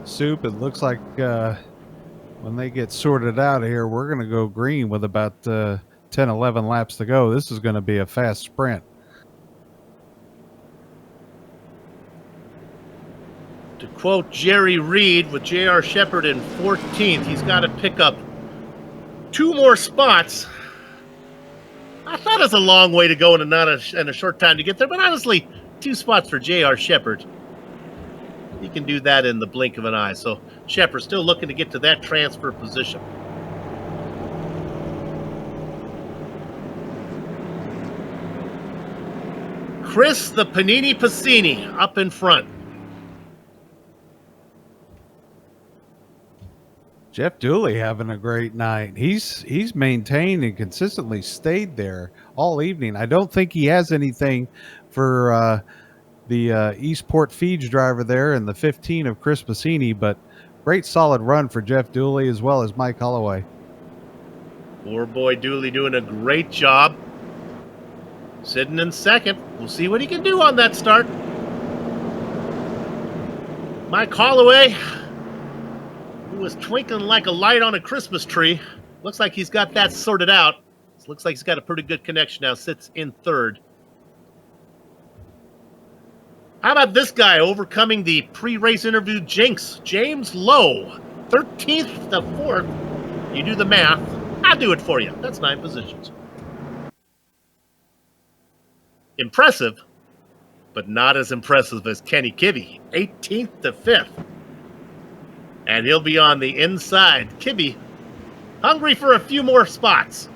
Soup, it looks like when they get sorted out of here, we're going to go green with about 10, 11 laps to go. This is going to be a fast sprint. To quote Jerry Reed, with J.R. Shepard in 14th, he's got to pick up 2 more spots. I thought it was a long way to go and a short time to get there, but honestly, 2 spots for J.R. Shepard. He can do that in the blink of an eye. So Shepard still looking to get to that transfer position. Chris the Panini Passini up in front. Jeff Dooley having a great night. He's maintained and consistently stayed there all evening. I don't think he has anything for the Eastport Feeds driver there and the 15 of Chris Bassini, but great solid run for Jeff Dooley as well as Mike Holloway. Poor boy Dooley doing a great job. Sitting in second. We'll see what he can do on that start. Mike Holloway, who was twinkling like a light on a Christmas tree. Looks like he's got that sorted out. Looks like he's got a pretty good connection now. Sits in third. How about this guy overcoming the pre-race interview jinx? James Lowe, 13th to 4th. You do the math. I'll do it for you. That's 9 positions. Impressive, but not as impressive as Kenny Kibbe, 18th to 5th. And he'll be on the inside. Kibbe, hungry for a few more spots.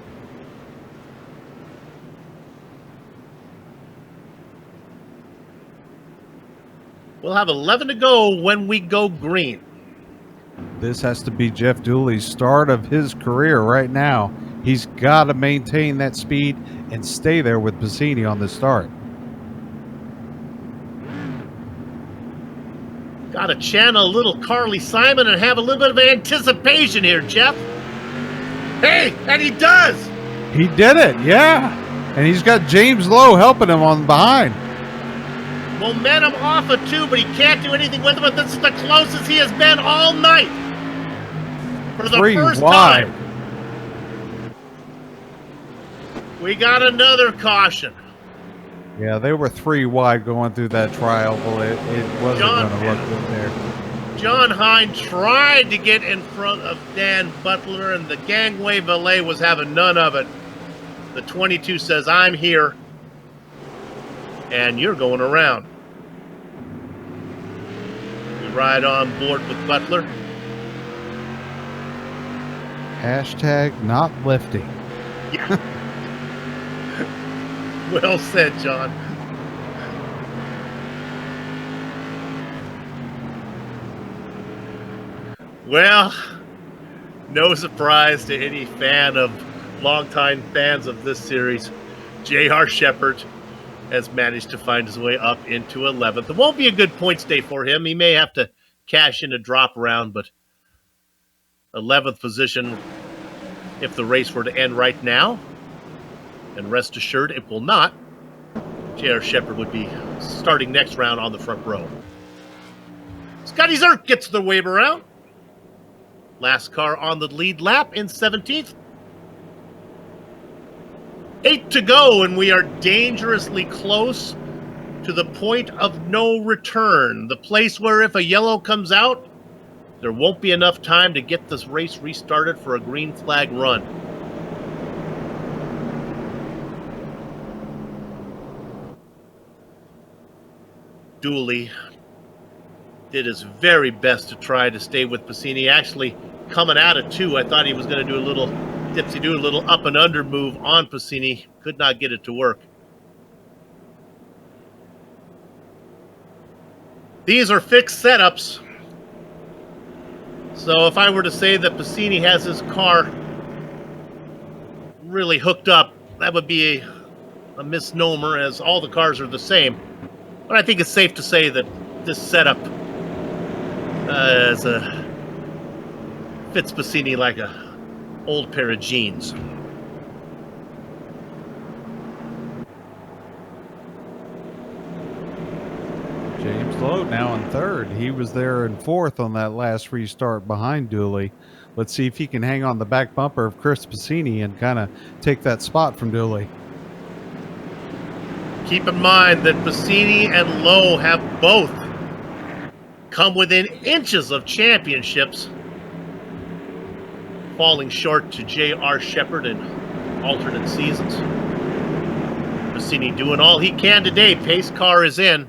We'll have 11 to go when we go green. This has to be Jeff Dooley's start of his career right now. He's got to maintain that speed and stay there with Bassini on the start. Got to channel a little Carly Simon and have a little bit of anticipation here, Jeff. Hey, and he does. He did it, yeah. And he's got James Lowe helping him on behind. Momentum off of 2, but he can't do anything with it. But this is the closest he has been all night. For the 3 first wide. time. We got another caution. Yeah, they were 3 wide going through that trial, but it wasn't John- going to look good there. John Hine tried to get in front of Dan Butler, and the gangway valet was having none of it. The 22 says, I'm here, and you're going around. We ride on board with Butler. Hashtag not lifting. Yeah. Well said, John. Well, no surprise to any fan of longtime fans of this series, J.R. Shepherd has managed to find his way up into 11th. It won't be a good points day for him. He may have to cash in a drop round, but 11th position if the race were to end right now. And rest assured, it will not. J.R. Shepherd would be starting next round on the front row. Scotty Zerk gets the wave around. Last car on the lead lap in 17th. 8 to go, and we are dangerously close to the point of no return. The place where if a yellow comes out, there won't be enough time to get this race restarted for a green flag run. Dooley did his very best to try to stay with Bassini. Actually, coming out of 2, I thought he was going to do a little dipsy-do, a little up and under move on Bassini. Could not get it to work. These are fixed setups. So if I were to say that Bassini has his car really hooked up, that would be a misnomer, as all the cars are the same. But I think it's safe to say that this setup fits Bassini like a old pair of jeans. James Lowe now in 3rd. He was there in 4th on that last restart behind Dooley. Let's see if he can hang on the back bumper of Chris Bassini and kind of take that spot from Dooley. Keep in mind that Bassini and Lowe have both come within inches of championships, falling short to J.R. Shepherd in alternate seasons. Bassini doing all he can today. Pace car is in.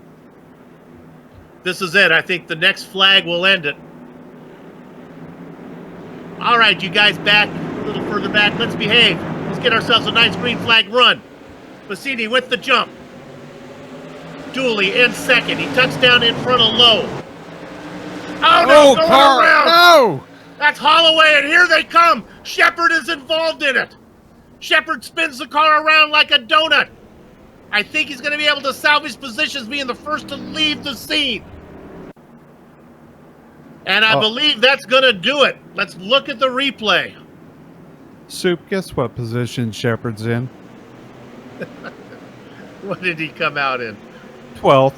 This is it. I think the next flag will end it. All right, you guys back, a little further back. Let's behave. Let's get ourselves a nice green flag run. Bassini with the jump. Dooley in 2nd. He tucks down in front of Lowe. Oh, no, going around. No! That's Holloway, and here they come. Shepherd is involved in it. Shepherd spins the car around like a donut. I think he's going to be able to salvage positions, being the first to leave the scene. And I believe that's going to do it. Let's look at the replay. Soup, guess what position Shepherd's in? What did he come out in? 12th.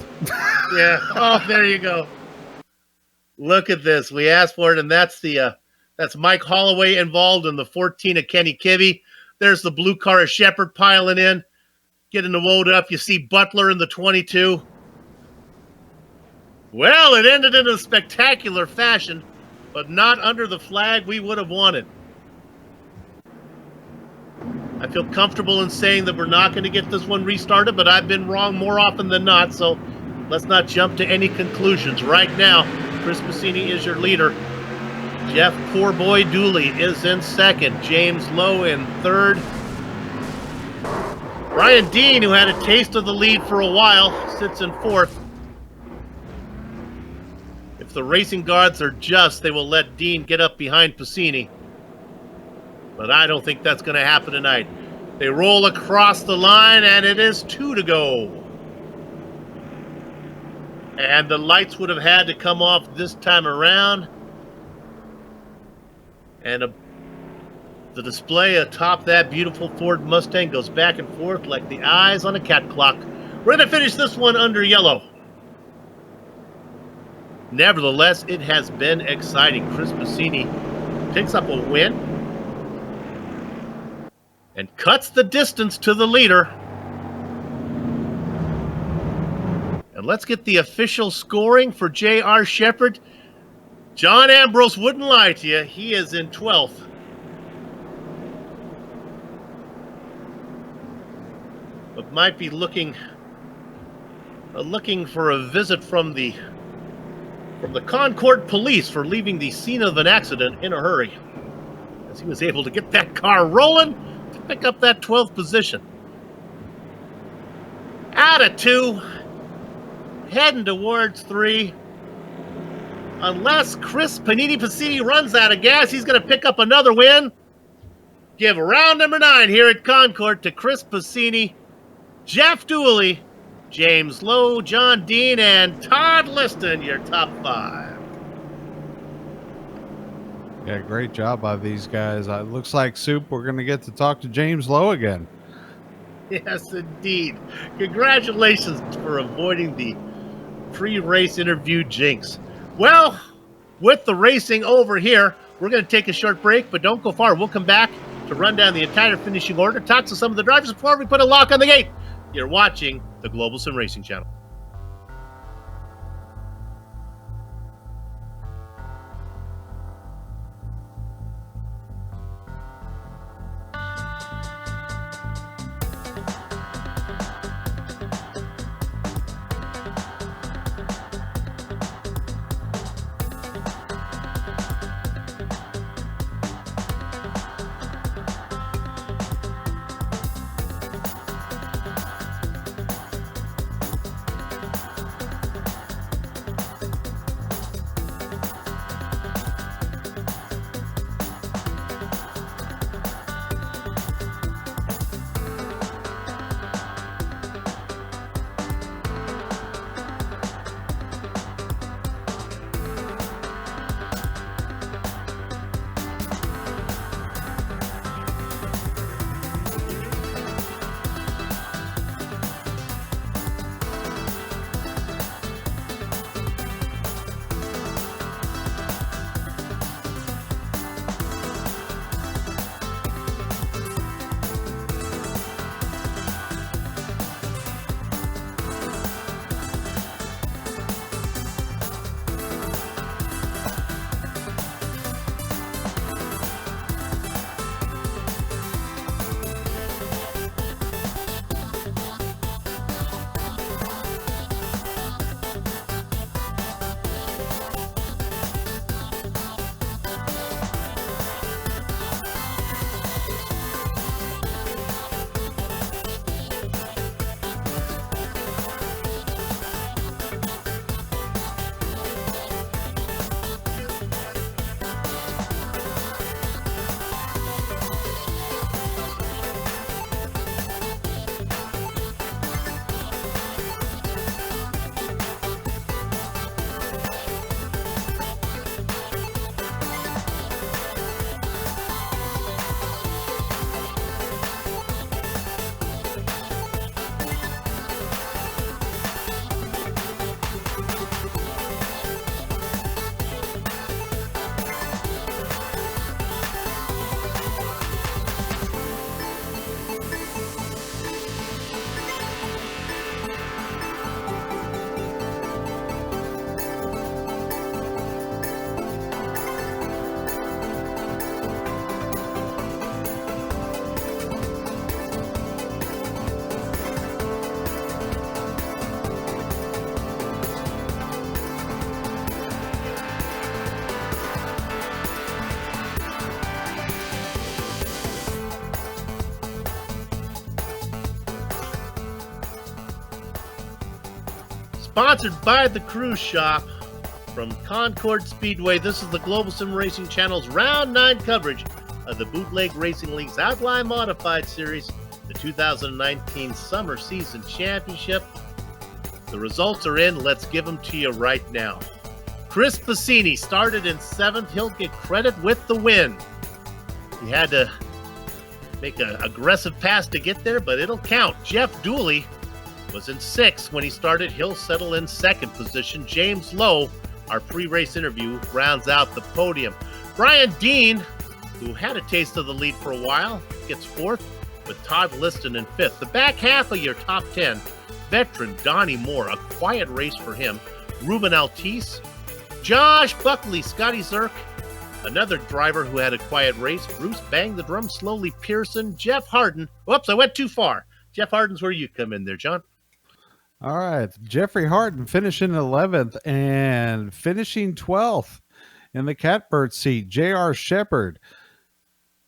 Yeah. Oh, there you go. Look at this. We asked for it, and that's Mike Holloway involved in the 14 of Kenny Kibbe. There's the blue car of Shepherd piling in, getting the load up. You see Butler in the 22. Well, it ended in a spectacular fashion, but not under the flag we would have wanted. I feel comfortable in saying that we're not going to get this one restarted, but I've been wrong more often than not, so let's not jump to any conclusions. Right now, Chris Bassini is your leader. Jeff Poorboy Dooley is in 2nd. James Lowe in 3rd. Brian Dean, who had a taste of the lead for a while, sits in 4th. If the racing gods are just, they will let Dean get up behind Bassini. But I don't think that's going to happen tonight. They roll across the line, and it is 2 to go. And the lights would have had to come off this time around. And the display atop that beautiful Ford Mustang goes back and forth like the eyes on a cat clock. We're going to finish this one under yellow. Nevertheless, it has been exciting. Chris Bassini picks up a win and cuts the distance to the leader. And let's get the official scoring for J.R. Shepherd. John Ambrose wouldn't lie to you. He is in 12th. But might be looking for a visit from the Concord police for leaving the scene of an accident in a hurry, as he was able to get that car rolling to pick up that 12th position. Out of 2, heading towards 3. Unless Chris Panini-Passini runs out of gas, he's going to pick up another win. Give round number 9 here at Concord to Chris Bassini, Jeff Dooley, James Lowe, John Dean, and Todd Liston, your top 5. Yeah, great job by these guys. It looks like, Soup, we're going to get to talk to James Lowe again. Yes, indeed. Congratulations for avoiding the pre-race interview jinx. Well, with the racing over here, we're going to take a short break, but don't go far. We'll come back to run down the entire finishing order, talk to some of the drivers before we put a lock on the gate. You're watching the Global SimRacing Channel. Sponsored by the Cruise Shop from Concord Speedway. This is the Global SimRacing Channel's Round 9 coverage of the Bootleg Racing League's Outlaw Modified Series, the 2019 Summer Season Championship. The results are in. Let's give them to you right now. Chris Bassini started in 7th. He'll get credit with the win. He had to make an aggressive pass to get there, but it'll count. Jeff Dooley was in 6th when he started. He'll settle in 2nd position. James Lowe Our pre-race interview rounds out the podium. Brian Dean, who had a taste of the lead for a while, gets 4th, with Todd Liston in 5th. The back half of your top 10, veteran Donnie Moore, a quiet race for him. Ruben Altice, Josh Buckley, Scotty Zerk, another driver who had a quiet race. Bruce Bang the Drum Slowly Pearson, Jeff Harden. Whoops, I went too far. Jeff Harden's where you come in there, John. All right. Jeffrey Harden finishing 11th and finishing 12th in the catbird seat. J.R. Shepard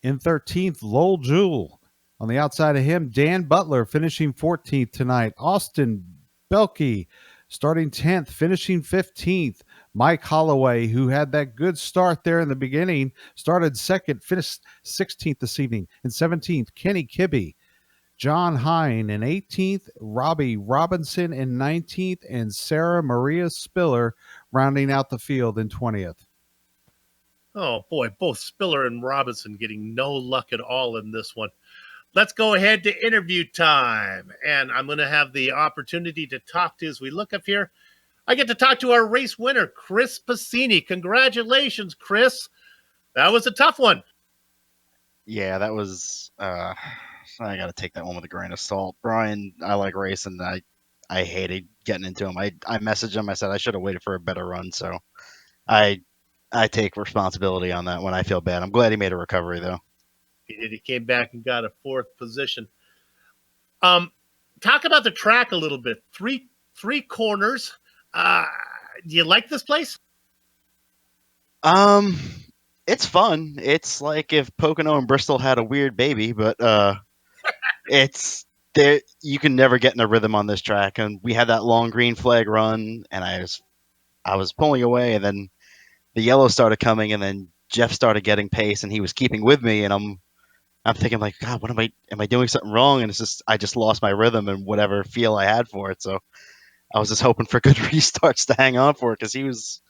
in 13th. Lowell Jewell on the outside of him. Dan Butler finishing 14th tonight. Austin Belkey starting 10th, finishing 15th. Mike Holloway, who had that good start there in the beginning, started second, finished 16th this evening. And 17th, Kenny Kibbe. John Hine in 18th, Robbie Robinson in 19th, and Sarah Maria Spiller rounding out the field in 20th. Oh, boy, both Spiller and Robinson getting no luck at all in this one. Let's go ahead to interview time, and I'm going to have the opportunity to talk to, as we look up here, I get to talk to our race winner, Chris Passini. Congratulations, Chris. That was a tough one. Yeah, that was... I got to take that one with a grain of salt. Brian, I like racing. I hated getting into him. I messaged him. I said I should have waited for a better run. So I take responsibility on that one. I feel bad. I'm glad he made a recovery, though. He did. He came back and got a 4th position. Talk about the track a little bit. Three corners. Do you like this place? It's fun. It's like if Pocono and Bristol had a weird baby, but it's there. You can never get in a rhythm on this track. And we had that long green flag run, and I was pulling away, and then the yellow started coming, and then Jeff started getting pace, and he was keeping with me, and I'm thinking like, God, what am I doing something wrong? And I just lost my rhythm and whatever feel I had for it. So I was just hoping for good restarts to hang on for it, because he was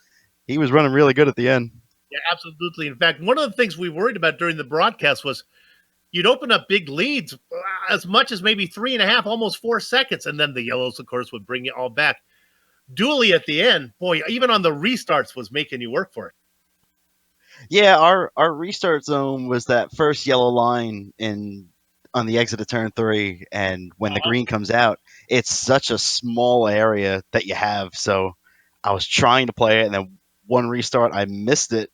running really good at the end. Yeah, absolutely. In fact, one of the things we worried about during the broadcast was you'd open up big leads as much as maybe 3.5, almost 4 seconds. And then the yellows, of course, would bring you all back. Dooley at the end, boy, even on the restarts was making you work for it. Yeah, our restart zone was that first yellow line on the exit of turn 3. And when the green comes out, it's such a small area that you have. So I was trying to play it, and then one restart, I missed it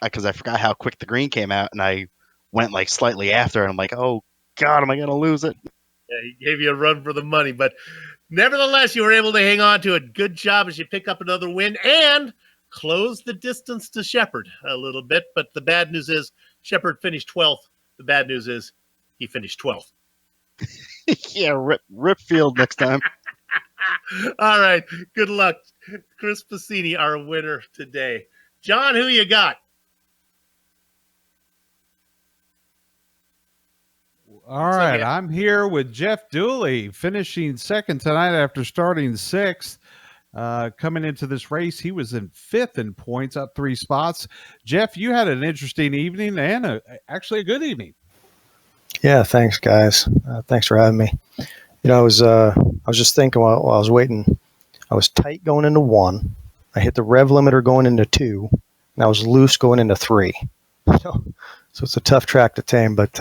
because I forgot how quick the green came out, and I went like slightly after, and I'm like, oh God, am I going to lose it? Yeah, he gave you a run for the money, but nevertheless, you were able to hang on to it. Good job as you pick up another win and close the distance to Shepard a little bit. But the bad news is Shepard finished 12th. The bad news is he finished 12th. Yeah, rip field next time. All right. Good luck. Chris Passini, our winner today. John, who you got? All right. I'm here with Jeff Dooley, finishing second tonight after starting 6th. Coming into this race, he was in 5th in points, up 3 spots. Jeff, you had an interesting evening and actually a good evening. Yeah, thanks, guys. Thanks for having me. You know, I was just thinking while I was waiting. I was tight going into 1. I hit the rev limiter going into 2, and I was loose going into 3. So it's a tough track to tame, but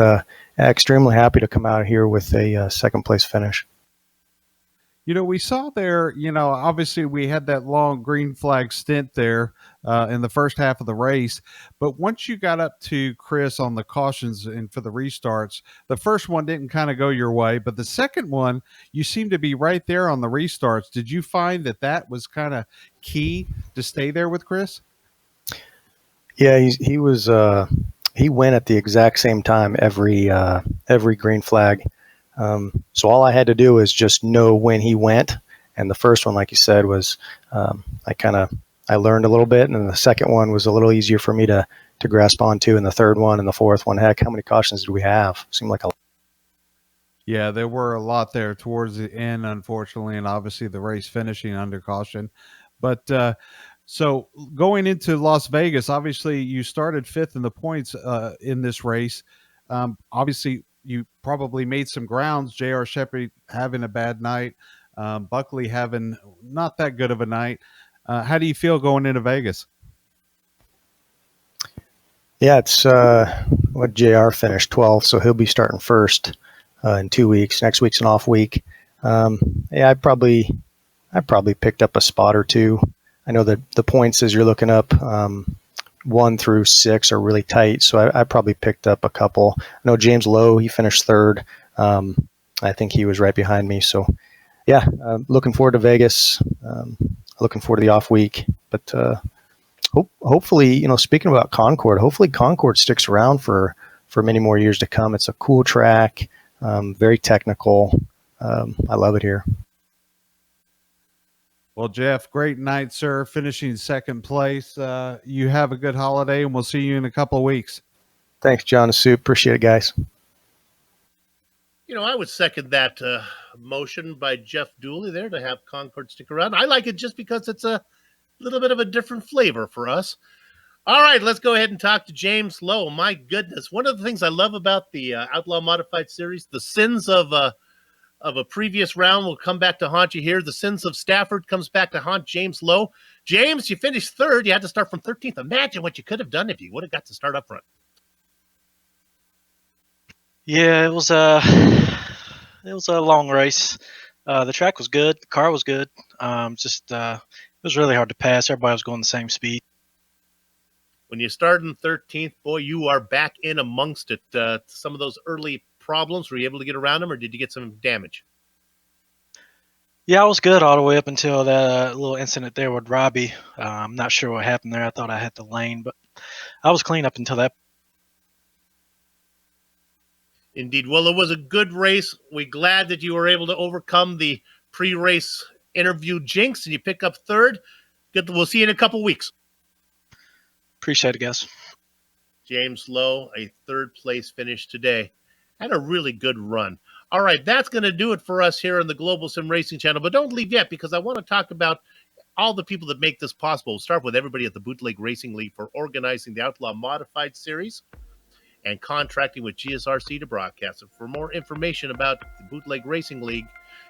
extremely happy to come out here with a second place finish. You know, we saw there, obviously we had that long green flag stint there in the first half of the race. But once you got up to Chris on the cautions and for the restarts, the first one didn't kind of go your way. But the second one, you seemed to be right there on the restarts. Did you find that was kind of key to stay there with Chris? Yeah, he was. He went at the exact same time every green flag. So all I had to do was just know when he went. And the first one, like you said, was I learned a little bit. And then the second one was a little easier for me to grasp onto. And the third one and the fourth one, heck, how many cautions did we have? Seemed like a lot. Yeah, there were a lot there towards the end, unfortunately, and obviously the race finishing under caution. But so going into Las Vegas, obviously you started 5th in the points in this race. Obviously, you probably made some grounds. J.R. Shepard having a bad night, Buckley having not that good of a night. How do you feel going into Vegas? Yeah, it's what JR finished 12th, so he'll be starting first in 2 weeks. Next week's an off week. Yeah, I probably picked up a spot or two. I know that the points as you're looking up 1 through 6 are really tight, so I probably picked up a couple. I know James Lowe, he finished third. I think he was right behind me. So yeah, looking forward to Vegas. Looking forward to the off week, but hopefully, speaking about Concord, hopefully Concord sticks around for many more years to come. It's a cool track, very technical. I love it here. Well, Jeff, great night, sir. Finishing second place. You have a good holiday, and we'll see you in a couple of weeks. Thanks, John Soup. Appreciate it, guys. I would second that motion by Jeff Dooley there to have Concord stick around. I like it just because it's a little bit of a different flavor for us. All right, let's go ahead and talk to James Lowe. My goodness, one of the things I love about the Outlaw Modified Series, the sins of a previous round will come back to haunt you here. The sins of Stafford comes back to haunt James Lowe. James, you finished third. You had to start from 13th. Imagine what you could have done if you would have got to start up front. Yeah, it was a long race. The track was good. The car was good. It was really hard to pass. Everybody was going the same speed. When you start in 13th, boy, you are back in amongst it. Some of those early problems, were you able to get around them, or did you get some damage? Yeah, I was good all the way up until that little incident there with Robbie. I'm not sure what happened there. I thought I had the lane, but I was clean up until that. Indeed. Well, it was a good race. We're glad that you were able to overcome the pre-race interview jinx and you pick up third. Good. We'll see you in a couple weeks. Appreciate it, guys. James Lowe, a third place finish today. Had a really good run. All right, that's going to do it for us here on the Global Sim Racing Channel. But don't leave yet, because I want to talk about all the people that make this possible. We'll start with everybody at the Bootleg Racing League for organizing the Outlaw Modified Series and contracting with GSRC to broadcast it. For more information about the Bootleg Racing League,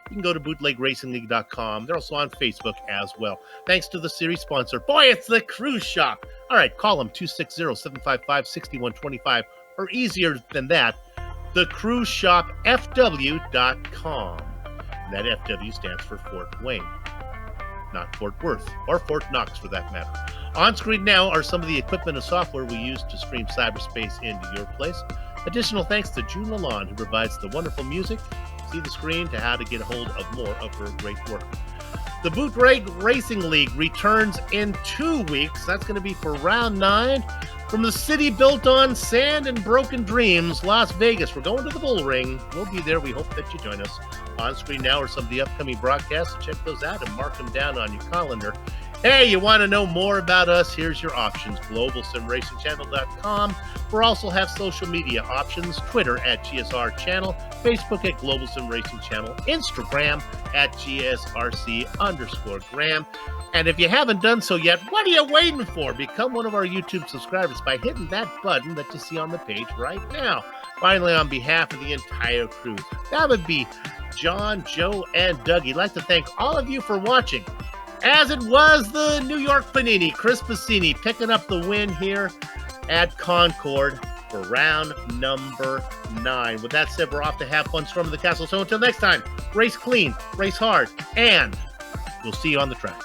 you can go to bootlegracingleague.com. They're also on Facebook as well. Thanks to the series sponsor. Boy, it's the Cruise Shop. All right, call them 260-755-6125, or easier than that, thecruiseshopfw.com. And that FW stands for Fort Wayne, not Fort Worth, or Fort Knox for that matter. On screen now are some of the equipment and software we use to stream cyberspace into your place. Additional thanks to June Lalonde, who provides the wonderful music. See the screen to how to get a hold of more of her great work. The Bootleg Racing League returns in 2 weeks. That's going to be for round 9. From the city built on sand and broken dreams, Las Vegas. We're going to the Bull Ring. We'll be there. We hope that you join us. On screen now are some of the upcoming broadcasts. So check those out and mark them down on your calendar. Hey, you want to know more about us? Here's your options. GlobalSimRacingChannel.com. We also have social media options. Twitter at GSR Channel. Facebook at Global Sim Racing Channel. Instagram at GSRC_Graham. And if you haven't done so yet, what are you waiting for? Become one of our YouTube subscribers by hitting that button that you see on the page right now. Finally, on behalf of the entire crew, that would be John, Joe, and Doug. I'd like to thank all of you for watching. As it was the New York Panini, Chris Bassini picking up the win here at Concord for round number 9. With that said, we're off to have fun storming the castle. So until next time, race clean, race hard, and we'll see you on the track.